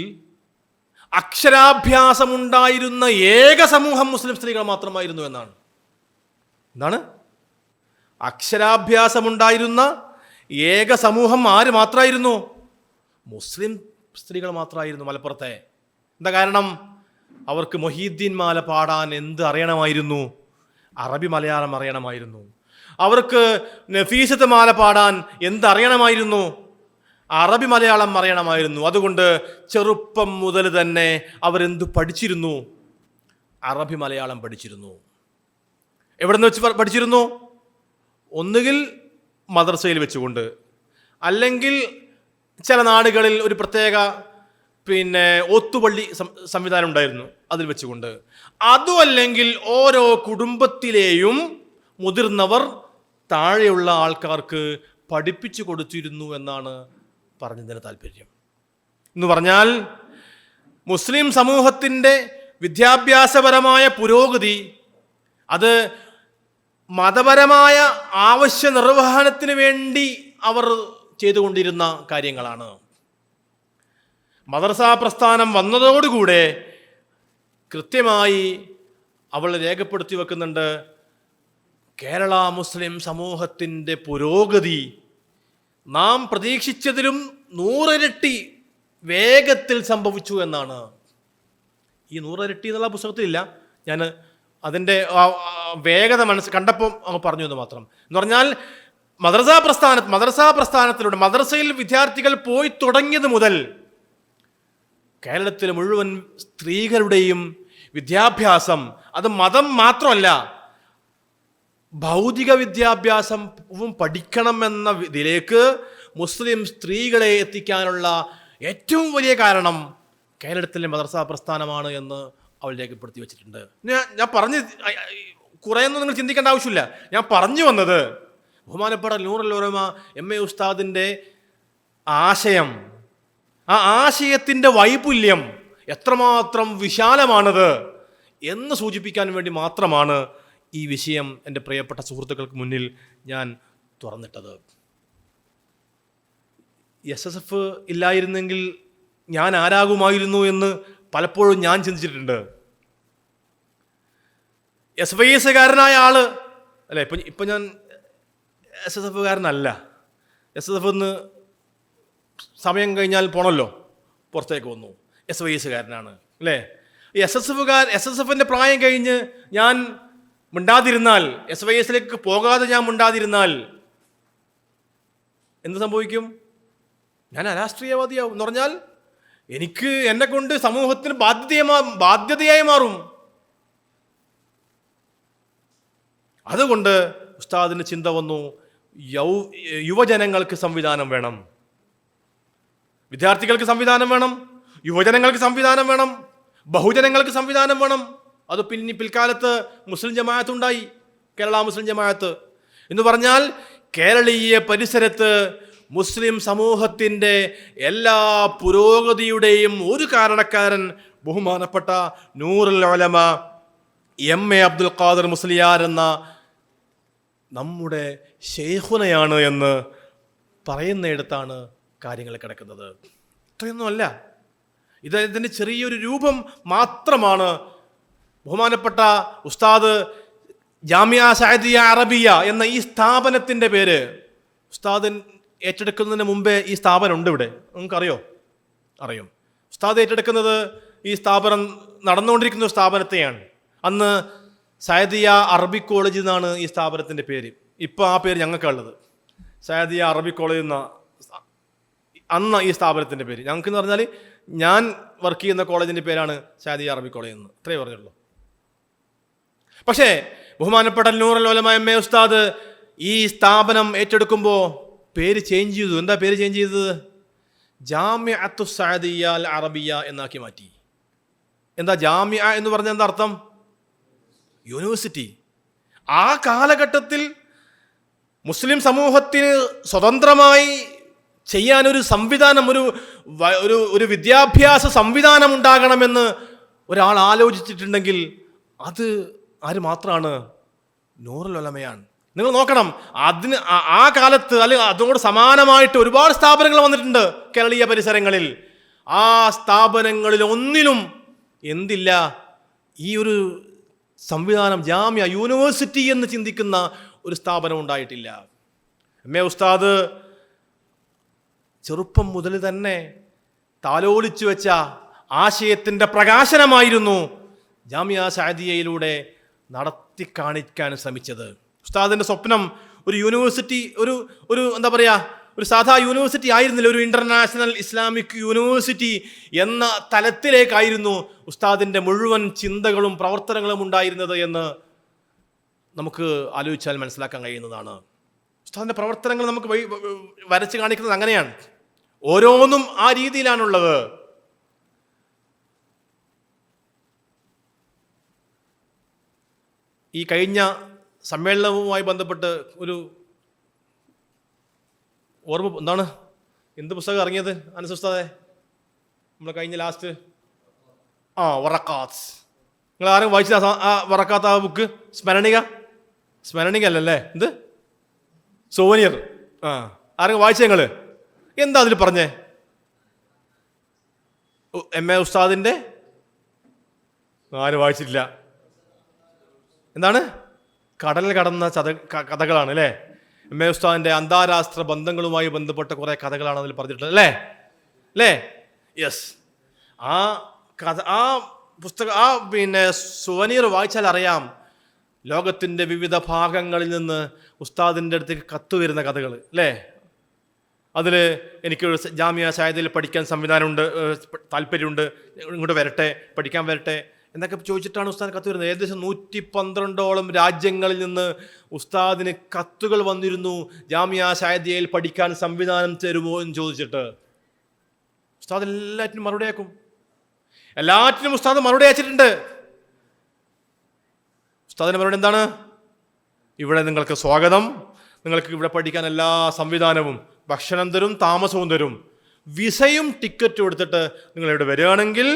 അക്ഷരാഭ്യാസമുണ്ടായിരുന്ന ഏക സമൂഹം മുസ്ലിം സ്ത്രീകൾ മാത്രമായിരുന്നു എന്നാണ്. എന്താണ്? അക്ഷരാഭ്യാസമുണ്ടായിരുന്ന ഏക സമൂഹം ആര് മാത്രമായിരുന്നു? മുസ്ലിം സ്ത്രീകൾ മാത്രമായിരുന്നു മലപ്പുറത്തെ. എന്താ കാരണം? അവർക്ക് മൊഹീദ്ദീൻ മാല പാടാൻ എന്ത് അറിയണമായിരുന്നു? അറബി മലയാളം അറിയണമായിരുന്നു. അവർക്ക് നഫീസത്ത് മാല പാടാൻ എന്ത് അറിയണമായിരുന്നു? അറബി മലയാളം അറിയണമായിരുന്നു. അതുകൊണ്ട് ചെറുപ്പം മുതൽ തന്നെ അവരെന്തു പഠിച്ചിരുന്നു? അറബി മലയാളം പഠിച്ചിരുന്നു. എവിടെ നിന്ന് വെച്ച് പഠിച്ചിരുന്നു? ഒന്നുകിൽ മദ്രസയിൽ വെച്ചുകൊണ്ട്, അല്ലെങ്കിൽ ചില നാടുകളിൽ ഒരു പ്രത്യേക ഒത്തുപള്ളി സംവിധാനം ഉണ്ടായിരുന്നു, അതിൽ വെച്ചുകൊണ്ട്. അതുമല്ലെങ്കിൽ ഓരോ കുടുംബത്തിലെയും മുതിർന്നവർ താഴെയുള്ള ആൾക്കാർക്ക് പഠിപ്പിച്ചു കൊടുത്തിരുന്നു എന്നാണ് പറഞ്ഞതിന് താല്പര്യം. എന്ന് പറഞ്ഞാൽ മുസ്ലിം സമൂഹത്തിൻ്റെ വിദ്യാഭ്യാസപരമായ പുരോഗതി അത് മതപരമായ ആവശ്യ നിർവഹണത്തിന് വേണ്ടി അവർ ചെയ്തുകൊണ്ടിരുന്ന കാര്യങ്ങളാണ്. മദ്രസാ പ്രസ്ഥാനം വന്നതോടുകൂടെ കൃത്യമായി അവൾ രേഖപ്പെടുത്തി വെക്കുന്നുണ്ട്, കേരള മുസ്ലിം സമൂഹത്തിൻ്റെ പുരോഗതി നാം പ്രതീക്ഷിച്ചതിലും 100 ഇരട്ടി വേഗത്തിൽ സംഭവിച്ചു എന്നാണ്. ഈ 100 ഇരട്ടി എന്നുള്ള പുസ്തകത്തിലില്ല, ഞാൻ അതിൻ്റെ വേഗത കണ്ടപ്പോൾ അങ്ങ് പറഞ്ഞു എന്ന് മാത്രം. എന്ന് പറഞ്ഞാൽ മദ്രസാ പ്രസ്ഥാനത്തിലൂടെ മദ്രസയിൽ വിദ്യാർത്ഥികൾ പോയി തുടങ്ങിയത് മുതൽ കേരളത്തിലെ മുഴുവൻ സ്ത്രീകളുടെയും വിദ്യാഭ്യാസം, അത് മതം മാത്രമല്ല ഭൗതിക വിദ്യാഭ്യാസവും പഠിക്കണമെന്ന ഇതിലേക്ക് മുസ്ലിം സ്ത്രീകളെ എത്തിക്കാനുള്ള ഏറ്റവും വലിയ കാരണം കേരളത്തിലെ മദ്രസാ പ്രസ്ഥാനമാണ് എന്ന് അവൾ രേഖപ്പെടുത്തി വെച്ചിട്ടുണ്ട്. ഞാൻ പറഞ്ഞ് കുറേയൊന്നും നിങ്ങൾ ചിന്തിക്കേണ്ട ആവശ്യമില്ല. ഞാൻ പറഞ്ഞു വന്നത് ബഹുമാനപ്പെട്ട നൂറുൽ ഉലമ MA ഉസ്താദിൻ്റെ ആശയം, ആ ആശയത്തിൻ്റെ വൈപുല്യം എത്രമാത്രം വിശാലമാണത് എന്ന് സൂചിപ്പിക്കാൻ വേണ്ടി മാത്രമാണ് ഈ വിഷയം എൻ്റെ പ്രിയപ്പെട്ട സുഹൃത്തുക്കൾക്ക് മുന്നിൽ ഞാൻ തുറന്നിട്ടത്. SSF ഇല്ലായിരുന്നെങ്കിൽ ഞാൻ ആരാകുമായിരുന്നു എന്ന് പലപ്പോഴും ഞാൻ ചിന്തിച്ചിട്ടുണ്ട്. SYS-കാരനായ ആള് അല്ലേ, ഇപ്പം ഞാൻ SSF-കാരനല്ല. SSF സമയം കഴിഞ്ഞാൽ പോണല്ലോ, പുറത്തേക്ക് വന്നു. SYS-കാരനാണ് അല്ലേ. ഈ SSF-ൻ്റെ പ്രായം കഴിഞ്ഞ് ഞാൻ മിണ്ടാതിരുന്നാൽ, SYS-ലേക്ക് പോകാതെ ഞാൻ മിണ്ടാതിരുന്നാൽ എന്ത് സംഭവിക്കും? ഞാൻ അരാഷ്ട്രീയവാദിയാവും. എന്ന് പറഞ്ഞാൽ എന്നെ കൊണ്ട് സമൂഹത്തിന് ബാധ്യതയായി മാറും. അതുകൊണ്ട് ഉസ്താദിന് ചിന്ത വന്നു, യുവജനങ്ങൾക്ക് സംവിധാനം വേണം, വിദ്യാർത്ഥികൾക്ക് സംവിധാനം വേണം, യുവജനങ്ങൾക്ക് സംവിധാനം വേണം, ബഹുജനങ്ങൾക്ക് സംവിധാനം വേണം. അത് പിൽക്കാലത്ത് മുസ്ലിം ജമാഅത്ത് ഉണ്ടായി, കേരള മുസ്ലിം ജമാഅത്ത് എന്ന് പറഞ്ഞാൽ കേരളീയ പരിസരത്ത് മുസ്ലിം സമൂഹത്തിൻ്റെ എല്ലാ പുരോഗതിയുടെയും ഒരു കാരണക്കാരൻ ബഹുമാനപ്പെട്ട നൂറുൽ ഉലമ MA അബ്ദുൽ ഖാദർ മുസ്ലിയാർ എന്ന നമ്മുടെ ശൈഖുനയാണ് എന്ന് പറയുന്നിടത്താണ് കാര്യങ്ങൾ കിടക്കുന്നത്. ഇത്രയൊന്നുമല്ല, ഇതിൻ്റെ ചെറിയൊരു രൂപം മാത്രമാണ്. ബഹുമാനപ്പെട്ട ഉസ്താദ് ജാമിയ സഅദിയ അറബിയ എന്ന ഈ സ്ഥാപനത്തിൻ്റെ പേര് ഉസ്താദ് ഏറ്റെടുക്കുന്നതിന് മുമ്പേ ഈ സ്ഥാപനം ഉണ്ട് ഇവിടെ, നിങ്ങൾക്കറിയോ? അറിയും. ഉസ്താദ് ഏറ്റെടുക്കുന്നത് ഈ സ്ഥാപനം നടന്നുകൊണ്ടിരിക്കുന്ന ഒരു സ്ഥാപനത്തെയാണ്. അന്ന് സഅദിയ അറബിക് കോളേജ് എന്നാണ് ഈ സ്ഥാപനത്തിൻ്റെ പേര്. ഇപ്പോൾ ആ പേര് ഞങ്ങൾക്കുള്ളത്, സഅദിയ അറബിക് കോളേജ് എന്ന അന്ന് ഈ സ്ഥാപനത്തിൻ്റെ പേര്. ഞങ്ങൾക്കെന്ന് പറഞ്ഞാൽ ഞാൻ വർക്ക് ചെയ്യുന്ന കോളേജിൻ്റെ പേരാണ് സഅദിയ അറബിക് കോളേജ് എന്ന്, അത്രയേ പറഞ്ഞുള്ളൂ. പക്ഷേ ബഹുമാനപ്പെട്ട നൂറുൽ ഉലമ MA ഉസ്താദ് ഈ സ്ഥാപനം ഏറ്റെടുക്കുമ്പോൾ പേര് ചേഞ്ച് ചെയ്തു. എന്താ പേര് ചേഞ്ച് ചെയ്തത്? ജാമിഅത്തു സഅദിയ അൽ അറബിയ എന്നാക്കി മാറ്റി. എന്താ ജാമിഅ എന്ന് പറഞ്ഞാൽ എന്താ അർത്ഥം? യൂണിവേഴ്സിറ്റി. ആ കാലഘട്ടത്തിൽ മുസ്ലിം സമൂഹത്തിന് സ്വതന്ത്രമായി ചെയ്യാനൊരു സംവിധാനം, ഒരു വിദ്യാഭ്യാസ സംവിധാനം ഉണ്ടാകണമെന്ന് ഒരാൾ ആലോചിച്ചിട്ടുണ്ടെങ്കിൽ അത് ആര് മാത്രമാണ്? നൂറുൽ ഉലമയാണ്. നിങ്ങൾ നോക്കണം, ആ കാലത്ത് അല്ലെങ്കിൽ അതോട് സമാനമായിട്ട് ഒരുപാട് സ്ഥാപനങ്ങൾ വന്നിട്ടുണ്ട് കേരളീയ പരിസരങ്ങളിൽ. ആ സ്ഥാപനങ്ങളിൽ ഒന്നിലും എന്തില്ല, ഈ ഒരു സംവിധാനം, ജാമ്യ യൂണിവേഴ്സിറ്റി എന്ന് ചിന്തിക്കുന്ന ഒരു സ്ഥാപനം ഉണ്ടായിട്ടില്ല. MA ഉസ്താദ് ചെറുപ്പം മുതൽ തന്നെ താലോലിച്ചു വെച്ച ആശയത്തിൻ്റെ പ്രകാശനമായിരുന്നു ജാമിയ സഅദിയയിലൂടെ നടത്തി കാണിക്കാൻ ശ്രമിച്ചത്. ഉസ്താദിൻ്റെ സ്വപ്നം ഒരു യൂണിവേഴ്സിറ്റി, ഒരു എന്താ പറയുക, ഒരു സാധാ യൂണിവേഴ്സിറ്റി ആയിരുന്നില്ല, ഒരു ഇൻ്റർനാഷണൽ ഇസ്ലാമിക് യൂണിവേഴ്സിറ്റി എന്ന തലത്തിലേക്കായിരുന്നു ഉസ്താദിൻ്റെ മുഴുവൻ ചിന്തകളും പ്രവർത്തനങ്ങളും ഉണ്ടായിരുന്നത് എന്ന് നമുക്ക് ആലോചിച്ചാൽ മനസ്സിലാക്കാൻ കഴിയുന്നതാണ്. ഉസ്താദിൻ്റെ പ്രവർത്തനങ്ങൾ നമുക്ക് വരച്ച് കാണിക്കുന്നത് അങ്ങനെയാണ്. ഓരോന്നും ആ രീതിയിലാണുള്ളത്. ഈ കഴിഞ്ഞ സമ്മേളനവുമായി ബന്ധപ്പെട്ട് ഒരു ഓർമ്മ എന്താണ്, എന്ത് പുസ്തകം ഇറങ്ങിയത് അനസ് ഉസ്താദേ? നമ്മൾ കഴിഞ്ഞ ലാസ്റ്റ് വറക്കാത്ത്. നിങ്ങൾ ആരും വായിച്ചത് ആ വറക്കാത്ത്, ആ ബുക്ക്? സ്മരണിക അല്ലല്ലേ, എന്ത് സോവനിയർ? ആരും വായിച്ചേ നിങ്ങൾ? എന്താ അതിൽ പറഞ്ഞേ? MA ഉസ്താദിൻ്റെ ആരും വായിച്ചിട്ടില്ല. എന്താണ്? കടൽ കടന്ന കഥകളാണ് അല്ലേ? MA ഉസ്താദിൻ്റെ അന്താരാഷ്ട്ര ബന്ധങ്ങളുമായി ബന്ധപ്പെട്ട കുറേ കഥകളാണ് അതിൽ പറഞ്ഞിട്ടുള്ളത് അല്ലേ? യെസ്. ആ കഥ, ആ പുസ്തകം, ആ സുവനീർ വായിച്ചാൽ അറിയാം ലോകത്തിൻ്റെ വിവിധ ഭാഗങ്ങളിൽ നിന്ന് ഉസ്താദിൻ്റെ അടുത്തേക്ക് കത്ത് വരുന്ന കഥകൾ അല്ലേ? അതിൽ എനിക്ക് ജാമിയ സായദയിൽ പഠിക്കാൻ സംവിധാനമുണ്ട്, താല്പര്യമുണ്ട്, ഇങ്ങോട്ട് വരട്ടെ, പഠിക്കാൻ വരട്ടെ എന്നൊക്കെ ചോദിച്ചിട്ടാണ് ഉസ്താദ് കത്ത് വരുന്നത്. ഏകദേശം 112ഓളം രാജ്യങ്ങളിൽ നിന്ന് ഉസ്താദിന് കത്തുകൾ വന്നിരുന്നു, ജാമിയ സായദിയയിൽ പഠിക്കാൻ സംവിധാനം തരുമോ എന്ന് ചോദിച്ചിട്ട്. ഉസ്താദ് എല്ലാറ്റിനും മറുപടി അയക്കും. എല്ലാറ്റിനും ഉസ്താദ് മറുപടി അയച്ചിട്ടുണ്ട്. ഉസ്താദിൻ്റെ മറുപടി എന്താണ്? ഇവിടെ നിങ്ങൾക്ക് സ്വാഗതം, നിങ്ങൾക്ക് ഇവിടെ പഠിക്കാൻ എല്ലാ സംവിധാനവും, ഭക്ഷണം തരും, താമസവും തരും, വിസയും ടിക്കറ്റും എടുത്തിട്ട് നിങ്ങളിവിടെ വരികയാണെങ്കിൽ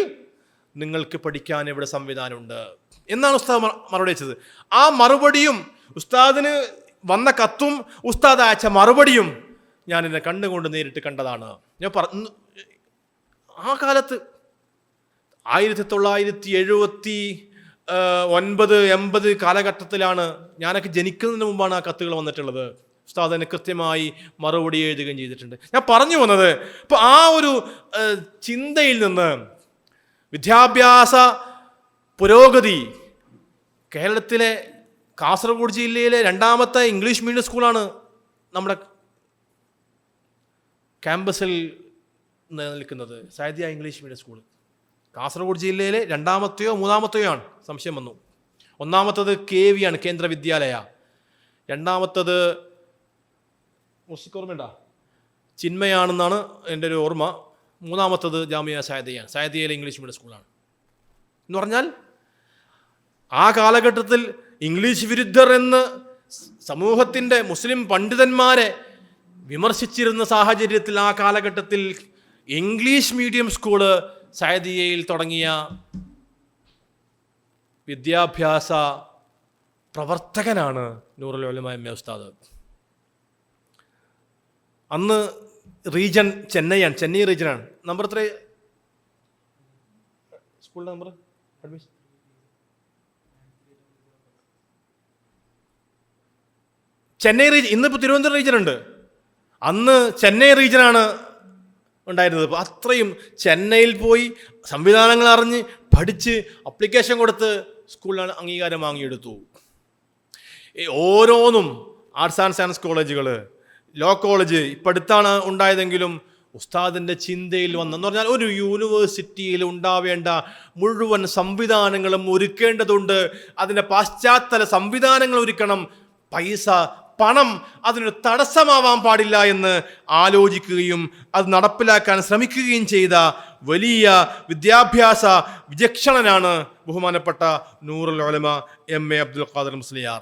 നിങ്ങൾക്ക് പഠിക്കാൻ ഇവിടെ സംവിധാനമുണ്ട് എന്നാണ് ഉസ്താദ് മറുപടി അയച്ചത്. ആ മറുപടിയും ഉസ്താദിന് വന്ന കത്തും ഉസ്താദ് അയച്ച മറുപടിയും ഞാൻ എന്നെ കണ്ടുകൊണ്ട് നേരിട്ട് കണ്ടതാണ്. ഞാൻ ആ കാലത്ത് 1979-80 കാലഘട്ടത്തിലാണ്, ഞാനൊക്കെ ജനിക്കുന്നതിന് മുമ്പാണ് ആ കത്തുകൾ വന്നിട്ടുള്ളത്. ഉസ്താദ് അതിന് കൃത്യമായി മറുപടി എഴുതുകയും ചെയ്തിട്ടുണ്ട്. ഞാൻ പറഞ്ഞു വന്നത്, ഇപ്പോൾ ആ ഒരു ചിന്തയിൽ നിന്ന് വിദ്യാഭ്യാസ പുരോഗതി, കേരളത്തിലെ കാസർഗോഡ് ജില്ലയിലെ 2ാമത്തെ ഇംഗ്ലീഷ് മീഡിയം സ്കൂളാണ് നമ്മുടെ ക്യാമ്പസിൽ നിലനിൽക്കുന്നത്, സായദിയ ഇംഗ്ലീഷ് മീഡിയം സ്കൂൾ. കാസർഗോഡ് ജില്ലയിലെ 2ാമത്തെയോ 3ാമത്തെയോ ആണ്, സംശയം വന്നു. 1ാമത്തത് KV ആണ്, കേന്ദ്ര വിദ്യാലയ. 2ാമത്തത് ഓർമ്മയുണ്ടോ? ചിന്മയാണെന്നാണ് എൻ്റെ ഒരു ഓർമ്മ. 3ാമത്തത് ജാമിയ സായദിയാണ്, സായദിയയിലെ ഇംഗ്ലീഷ് മീഡിയം സ്കൂളാണ്. എന്ന് പറഞ്ഞാൽ ആ കാലഘട്ടത്തിൽ ഇംഗ്ലീഷ് വിരുദ്ധർ എന്ന് സമൂഹത്തിൻ്റെ മുസ്ലിം പണ്ഡിതന്മാരെ വിമർശിച്ചിരുന്ന സാഹചര്യത്തിൽ ആ കാലഘട്ടത്തിൽ ഇംഗ്ലീഷ് മീഡിയം സ്കൂള് സായദിയയിൽ തുടങ്ങിയ വിദ്യാഭ്യാസ പ്രവർത്തകനാണ് നൂറുൽ ഉലമ MA ഉസ്താദ്. അന്ന് റീജൻ ചെന്നൈ റീജനാണ്. നമ്പർ എത്ര സ്കൂളിൻ്റെ നമ്പർ? Admission Chennai region. ഇന്നിപ്പോൾ തിരുവനന്തപുരം റീജൻ ഉണ്ട്, അന്ന് ചെന്നൈ റീജനാണ് ഉണ്ടായിരുന്നത്. അപ്പോൾ അത്രയും ചെന്നൈയിൽ പോയി സംവിധാനങ്ങൾ അറിഞ്ഞ് പഠിച്ച് അപ്ലിക്കേഷൻ കൊടുത്ത് സ്കൂളിലാണ് അംഗീകാരം വാങ്ങിയെടുത്തു. ഓരോന്നും ആർട്സ് ആൻഡ് സയൻസ് കോളേജുകൾ, ലോ കോളേജ് ഇപ്പം അടുത്താണ് ഉണ്ടായതെങ്കിലും ഉസ്താദിൻ്റെ ചിന്തയിൽ വന്നെന്ന് പറഞ്ഞാൽ ഒരു യൂണിവേഴ്സിറ്റിയിൽ ഉണ്ടാവേണ്ട മുഴുവൻ സംവിധാനങ്ങളും ഒരുക്കേണ്ടതുണ്ട്. അതിൻ്റെ പാശ്ചാത്തല സംവിധാനങ്ങൾ ഒരുക്കണം. പണം അതിനൊരു തടസ്സമാവാൻ പാടില്ല എന്ന് ആലോചിക്കുകയും അത് നടപ്പിലാക്കാൻ ശ്രമിക്കുകയും ചെയ്ത വലിയ വിദ്യാഭ്യാസ വിചക്ഷണനാണ് ബഹുമാനപ്പെട്ട നൂറുൽ ഉലമ MA അബ്ദുൽ ഖാദർ മുസ്ലിയാർ.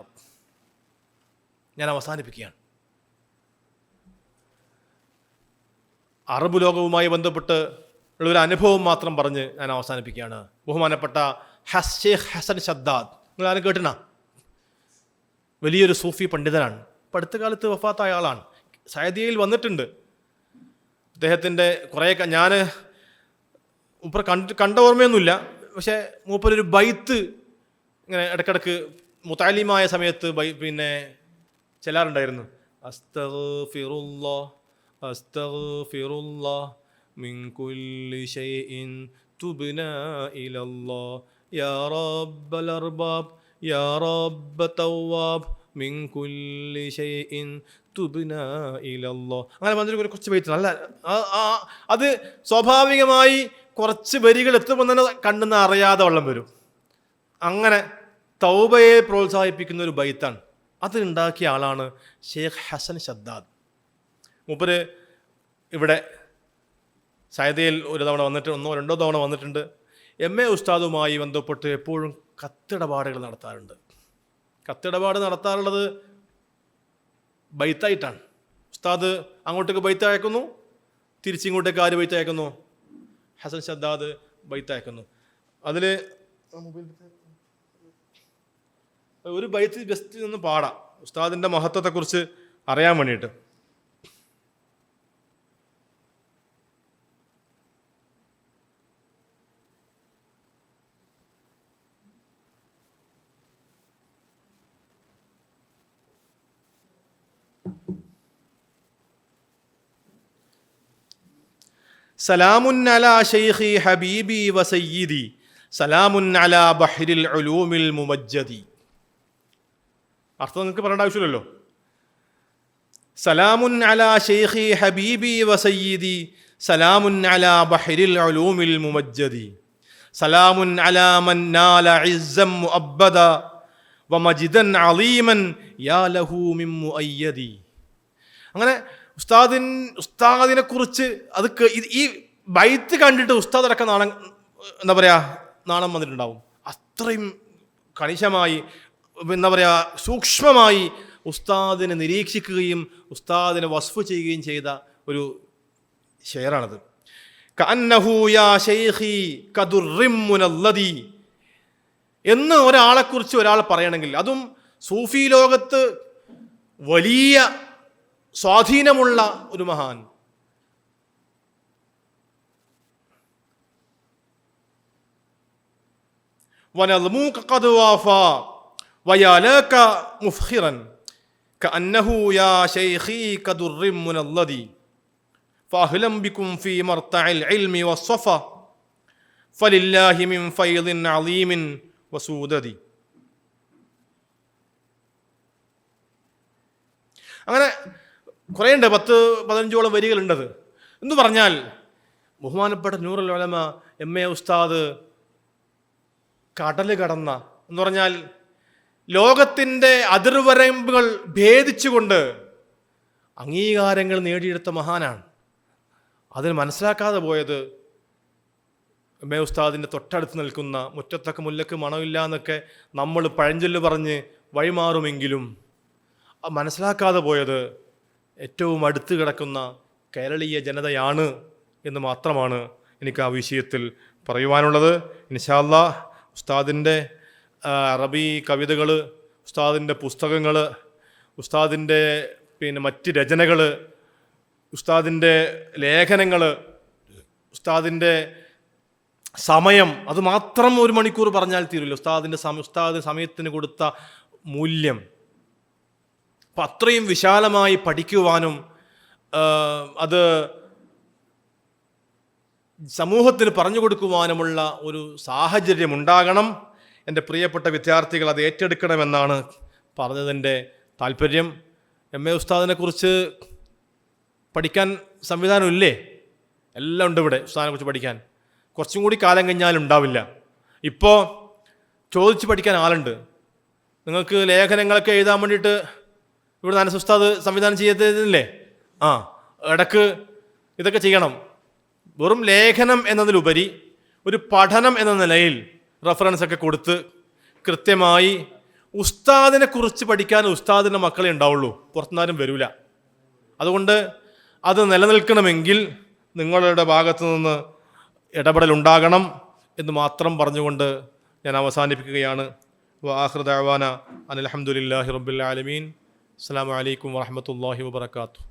ഞാൻ അവസാനിപ്പിക്കുകയാണ്. അറബ് ലോകവുമായി ബന്ധപ്പെട്ട് ഉള്ളൊരു അനുഭവം മാത്രം പറഞ്ഞ് ഞാൻ അവസാനിപ്പിക്കുകയാണ്. ബഹുമാനപ്പെട്ട ഷേഖ് ഹസൻ ഷദ്ദാദ്, നിങ്ങൾ ആരും കേട്ടിന? വലിയൊരു സൂഫി പണ്ഡിതനാണ്. ഇപ്പം അടുത്ത കാലത്ത് വഫാത്തായ ആളാണ്. സായദിയയിൽ വന്നിട്ടുണ്ട്. അദ്ദേഹത്തിൻ്റെ കുറേ ഞാൻ മൂപ്പർ കണ്ട ഓർമ്മയൊന്നുമില്ല, പക്ഷേ മൂപ്പരൊരു ബൈത്ത് ഇങ്ങനെ ഇടയ്ക്കിടയ്ക്ക് മുതാലിമായ സമയത്ത് ചെല്ലാറുണ്ടായിരുന്നു. അസ്തഗ്ഫിറുല്ലാഹ് അസ്തഗ്ഫിറുല്ലാഹ് മിൻ കുല്ലി ശൈഇൻ തുബ്നാ ഇലല്ലാഹ് യാ റബ്ബൽ അർബാബ് യാ റബ്ബ തവ്വാബ് മിൻ കുല്ലി ശൈഇൻ തുബ്നാ ഇലല്ലാഹ്. അങ്ങനെ പറഞ്ഞൊരു കുറച്ച് ബൈത്ത് നല്ല അത് സ്വാഭാവികമായി കുറച്ച് വരികൾ എത്തുമ്പോൾ തന്നെ കണ്ണെന്ന് അറിയാതെ വെള്ളം വരും. അങ്ങനെ തൗബയെ പ്രോത്സാഹിപ്പിക്കുന്ന ഒരു ബൈത്താണ്. അത് ഉണ്ടാക്കിയ ആളാണ് ഷെയ്ഖ് ഹസൻ ഷദ്ദാദ്. മൂപ്പര് ഇവിടെ സയദയിൽ ഒരു തവണ വന്നിട്ട് 1-2 തവണ വന്നിട്ടുണ്ട്. MA ഉസ്താദുമായി ബന്ധപ്പെട്ട് എപ്പോഴും കത്തിടപാടുകൾ നടത്താറുണ്ട്. കത്തിടപാട് നടത്താറുള്ളത് ബൈത്തായിട്ടാണ്. ഉസ്താദ് അങ്ങോട്ടേക്ക് ബൈത്ത് അയക്കുന്നു, തിരിച്ചിങ്ങോട്ടേക്ക് ആര് ബൈത്ത് അയക്കുന്നു? ഹസൻ ഷദ്ദാദ് ബൈത്ത് അയക്കുന്നു. അതിൽ ഒരു ബൈത്ത് ജസ്റ്റ് ഒന്ന് പാടാം, ഉസ്താദിൻ്റെ മഹത്വത്തെക്കുറിച്ച് അറിയാൻ വേണ്ടിയിട്ട്. സലാമുൻ അലാ ശൈഖി ഹബീബി വസയ്യിദി സലാമുൻ അലാ ബഹ്രിൽ ഉലൂമിൽ മുമജ്ജദി. അർത്ഥം നിങ്ങൾക്ക് പറയേണ്ട ആവശ്യമില്ലല്ലോ. സലാമുൻ അലാ ശൈഖി ഹബീബി വസയ്യിദി സലാമുൻ അലാ ബഹ്രിൽ ഉലൂമിൽ മുമജ്ജദി സലാമുൻ അലാ മൻ നാല ഇസ്സൻ മുഅബ്ബദ വമജിദൻ അളീമൻ യാ ലഹു മിൻ മുഅയ്യദി. അങ്ങനെ ഉസ്താദിനെ കുറിച്ച് അത് ഈ ബൈത്ത് കണ്ടിട്ട് ഉസ്താദ് അടക്കം എന്താ പറയുക നാണം വന്നിട്ടുണ്ടാവും. അത്രയും കണിശമായി എന്താ പറയുക സൂക്ഷ്മമായി ഉസ്താദിനെ നിരീക്ഷിക്കുകയും ഉസ്താദിനെ വസ്ഫ് ചെയ്യുകയും ചെയ്ത ഒരു ഷെയറാണത്. കഅന്നഹു യാ ശൈഖി കദുർറിം മുനല്ലദി എന്ന് ഒരാളെക്കുറിച്ച് ഒരാൾ പറയണമെങ്കിൽ, അതും സൂഫി ലോകത്ത് വലിയ സ്വാധീനമുള്ള ഒരു മഹാൻ, വനദ്മുക ഖദ് വാഫാ വയാലക മുഫ്ഖിറൻ കഅന്നഹു യാ ശൈഖി കദുർറിം മുനല്ലദി ഫഅഹ്ലം ബികും ഫീ മർതഇൽ ഇൽമി വസ്സഫ ഫലില്ലാഹി മിൻ ഫൈളിൻ അളീമിൻ വസൂദദി. അങ്ങനെ കുറേയുണ്ട്, 10-15ഓളം വരികളുണ്ടത്. എന്ന് പറഞ്ഞാൽ ബഹുമാനപ്പെട്ട നൂറുൽ ഉലമ MA ഉസ്താദ് കടൽ കടന്ന, എന്ന് പറഞ്ഞാൽ ലോകത്തിൻ്റെ അതിർവരമ്പുകൾ ഭേദിച്ചുകൊണ്ട് അംഗീകാരങ്ങൾ നേടിയെടുത്ത മഹാനാണ്. അതിന് മനസ്സിലാക്കാതെ പോയത് MA ഉസ്താദിൻ്റെ തൊട്ടടുത്ത് നിൽക്കുന്ന മുറ്റത്തൊക്കെ മുല്ലക്ക് മണമില്ല എന്നൊക്കെ നമ്മൾ പഴഞ്ചൊല്ല് പറഞ്ഞ് വഴിമാറുമെങ്കിലും മനസ്സിലാക്കാതെ പോയത് ഏറ്റവും അടുത്ത് കിടക്കുന്ന കേരളീയ ജനതയാണ് എന്ന് മാത്രമാണ് എനിക്ക് ആ വിഷയത്തിൽ പറയുവാനുള്ളത്. ഇൻഷാ അല്ലാഹ് ഉസ്താദിൻ്റെ അറബി കവിതകൾ, ഉസ്താദിൻ്റെ പുസ്തകങ്ങൾ, ഉസ്താദിൻ്റെ മറ്റ് രചനകൾ, ഉസ്താദിൻ്റെ ലേഖനങ്ങൾ, ഉസ്താദിൻ്റെ സമയം, അത് മാത്രം 1 മണിക്കൂർ പറഞ്ഞാൽ തീരില്ല. ഉസ്താദ് സമയത്തിന് കൊടുത്ത മൂല്യം, അപ്പം അത്രയും വിശാലമായി പഠിക്കുവാനും അത് സമൂഹത്തിന് പറഞ്ഞു കൊടുക്കുവാനുമുള്ള ഒരു സാഹചര്യം ഉണ്ടാകണം. എൻ്റെ പ്രിയപ്പെട്ട വിദ്യാർത്ഥികൾ അത് ഏറ്റെടുക്കണമെന്നാണ് പറഞ്ഞതിൻ്റെ താല്പര്യം. MA ഉസ്താദിനെക്കുറിച്ച് പഠിക്കാൻ സംവിധാനമില്ലേ? എല്ലാം ഉണ്ട് ഇവിടെ ഉസ്താദിനെക്കുറിച്ച് പഠിക്കാൻ. കുറച്ചും കൂടി കാലം കഴിഞ്ഞാലുണ്ടാവില്ല. ഇപ്പോൾ ചോദിച്ച് പഠിക്കാൻ ആളുണ്ട്. നിങ്ങൾക്ക് ലേഖനങ്ങളൊക്കെ എഴുതാൻ വേണ്ടിയിട്ട് ഇവിടെ അനസ് ഉസ്താദ് സംവിധാനം ചെയ്തതില്ലേ? ഇടക്ക് ഇതൊക്കെ ചെയ്യണം. വെറും ലേഖനം എന്നതിലുപരി ഒരു പഠനം എന്ന നിലയിൽ റെഫറൻസ് ഒക്കെ കൊടുത്ത് കൃത്യമായി ഉസ്താദിനെ കുറിച്ച് പഠിക്കാൻ ഉസ്താദിൻ്റെ മക്കളെ ഉണ്ടാവുള്ളൂ, പുറത്തുനിന്നാരും വരില്ല. അതുകൊണ്ട് അത് നിലനിൽക്കണമെങ്കിൽ നിങ്ങളുടെ ഭാഗത്തു നിന്ന് ഇടപെടലുണ്ടാകണം എന്ന് മാത്രം പറഞ്ഞുകൊണ്ട് ഞാൻ അവസാനിപ്പിക്കുകയാണ്. വആഖിറു ദഅവാന അനിൽ ഹംദുലില്ലാഹി റബ്ബിൽ ആലമീൻ. അസ്സലാമു അലൈക്കും വറഹ്മത്തുള്ളാഹി വബറകാതുഹു.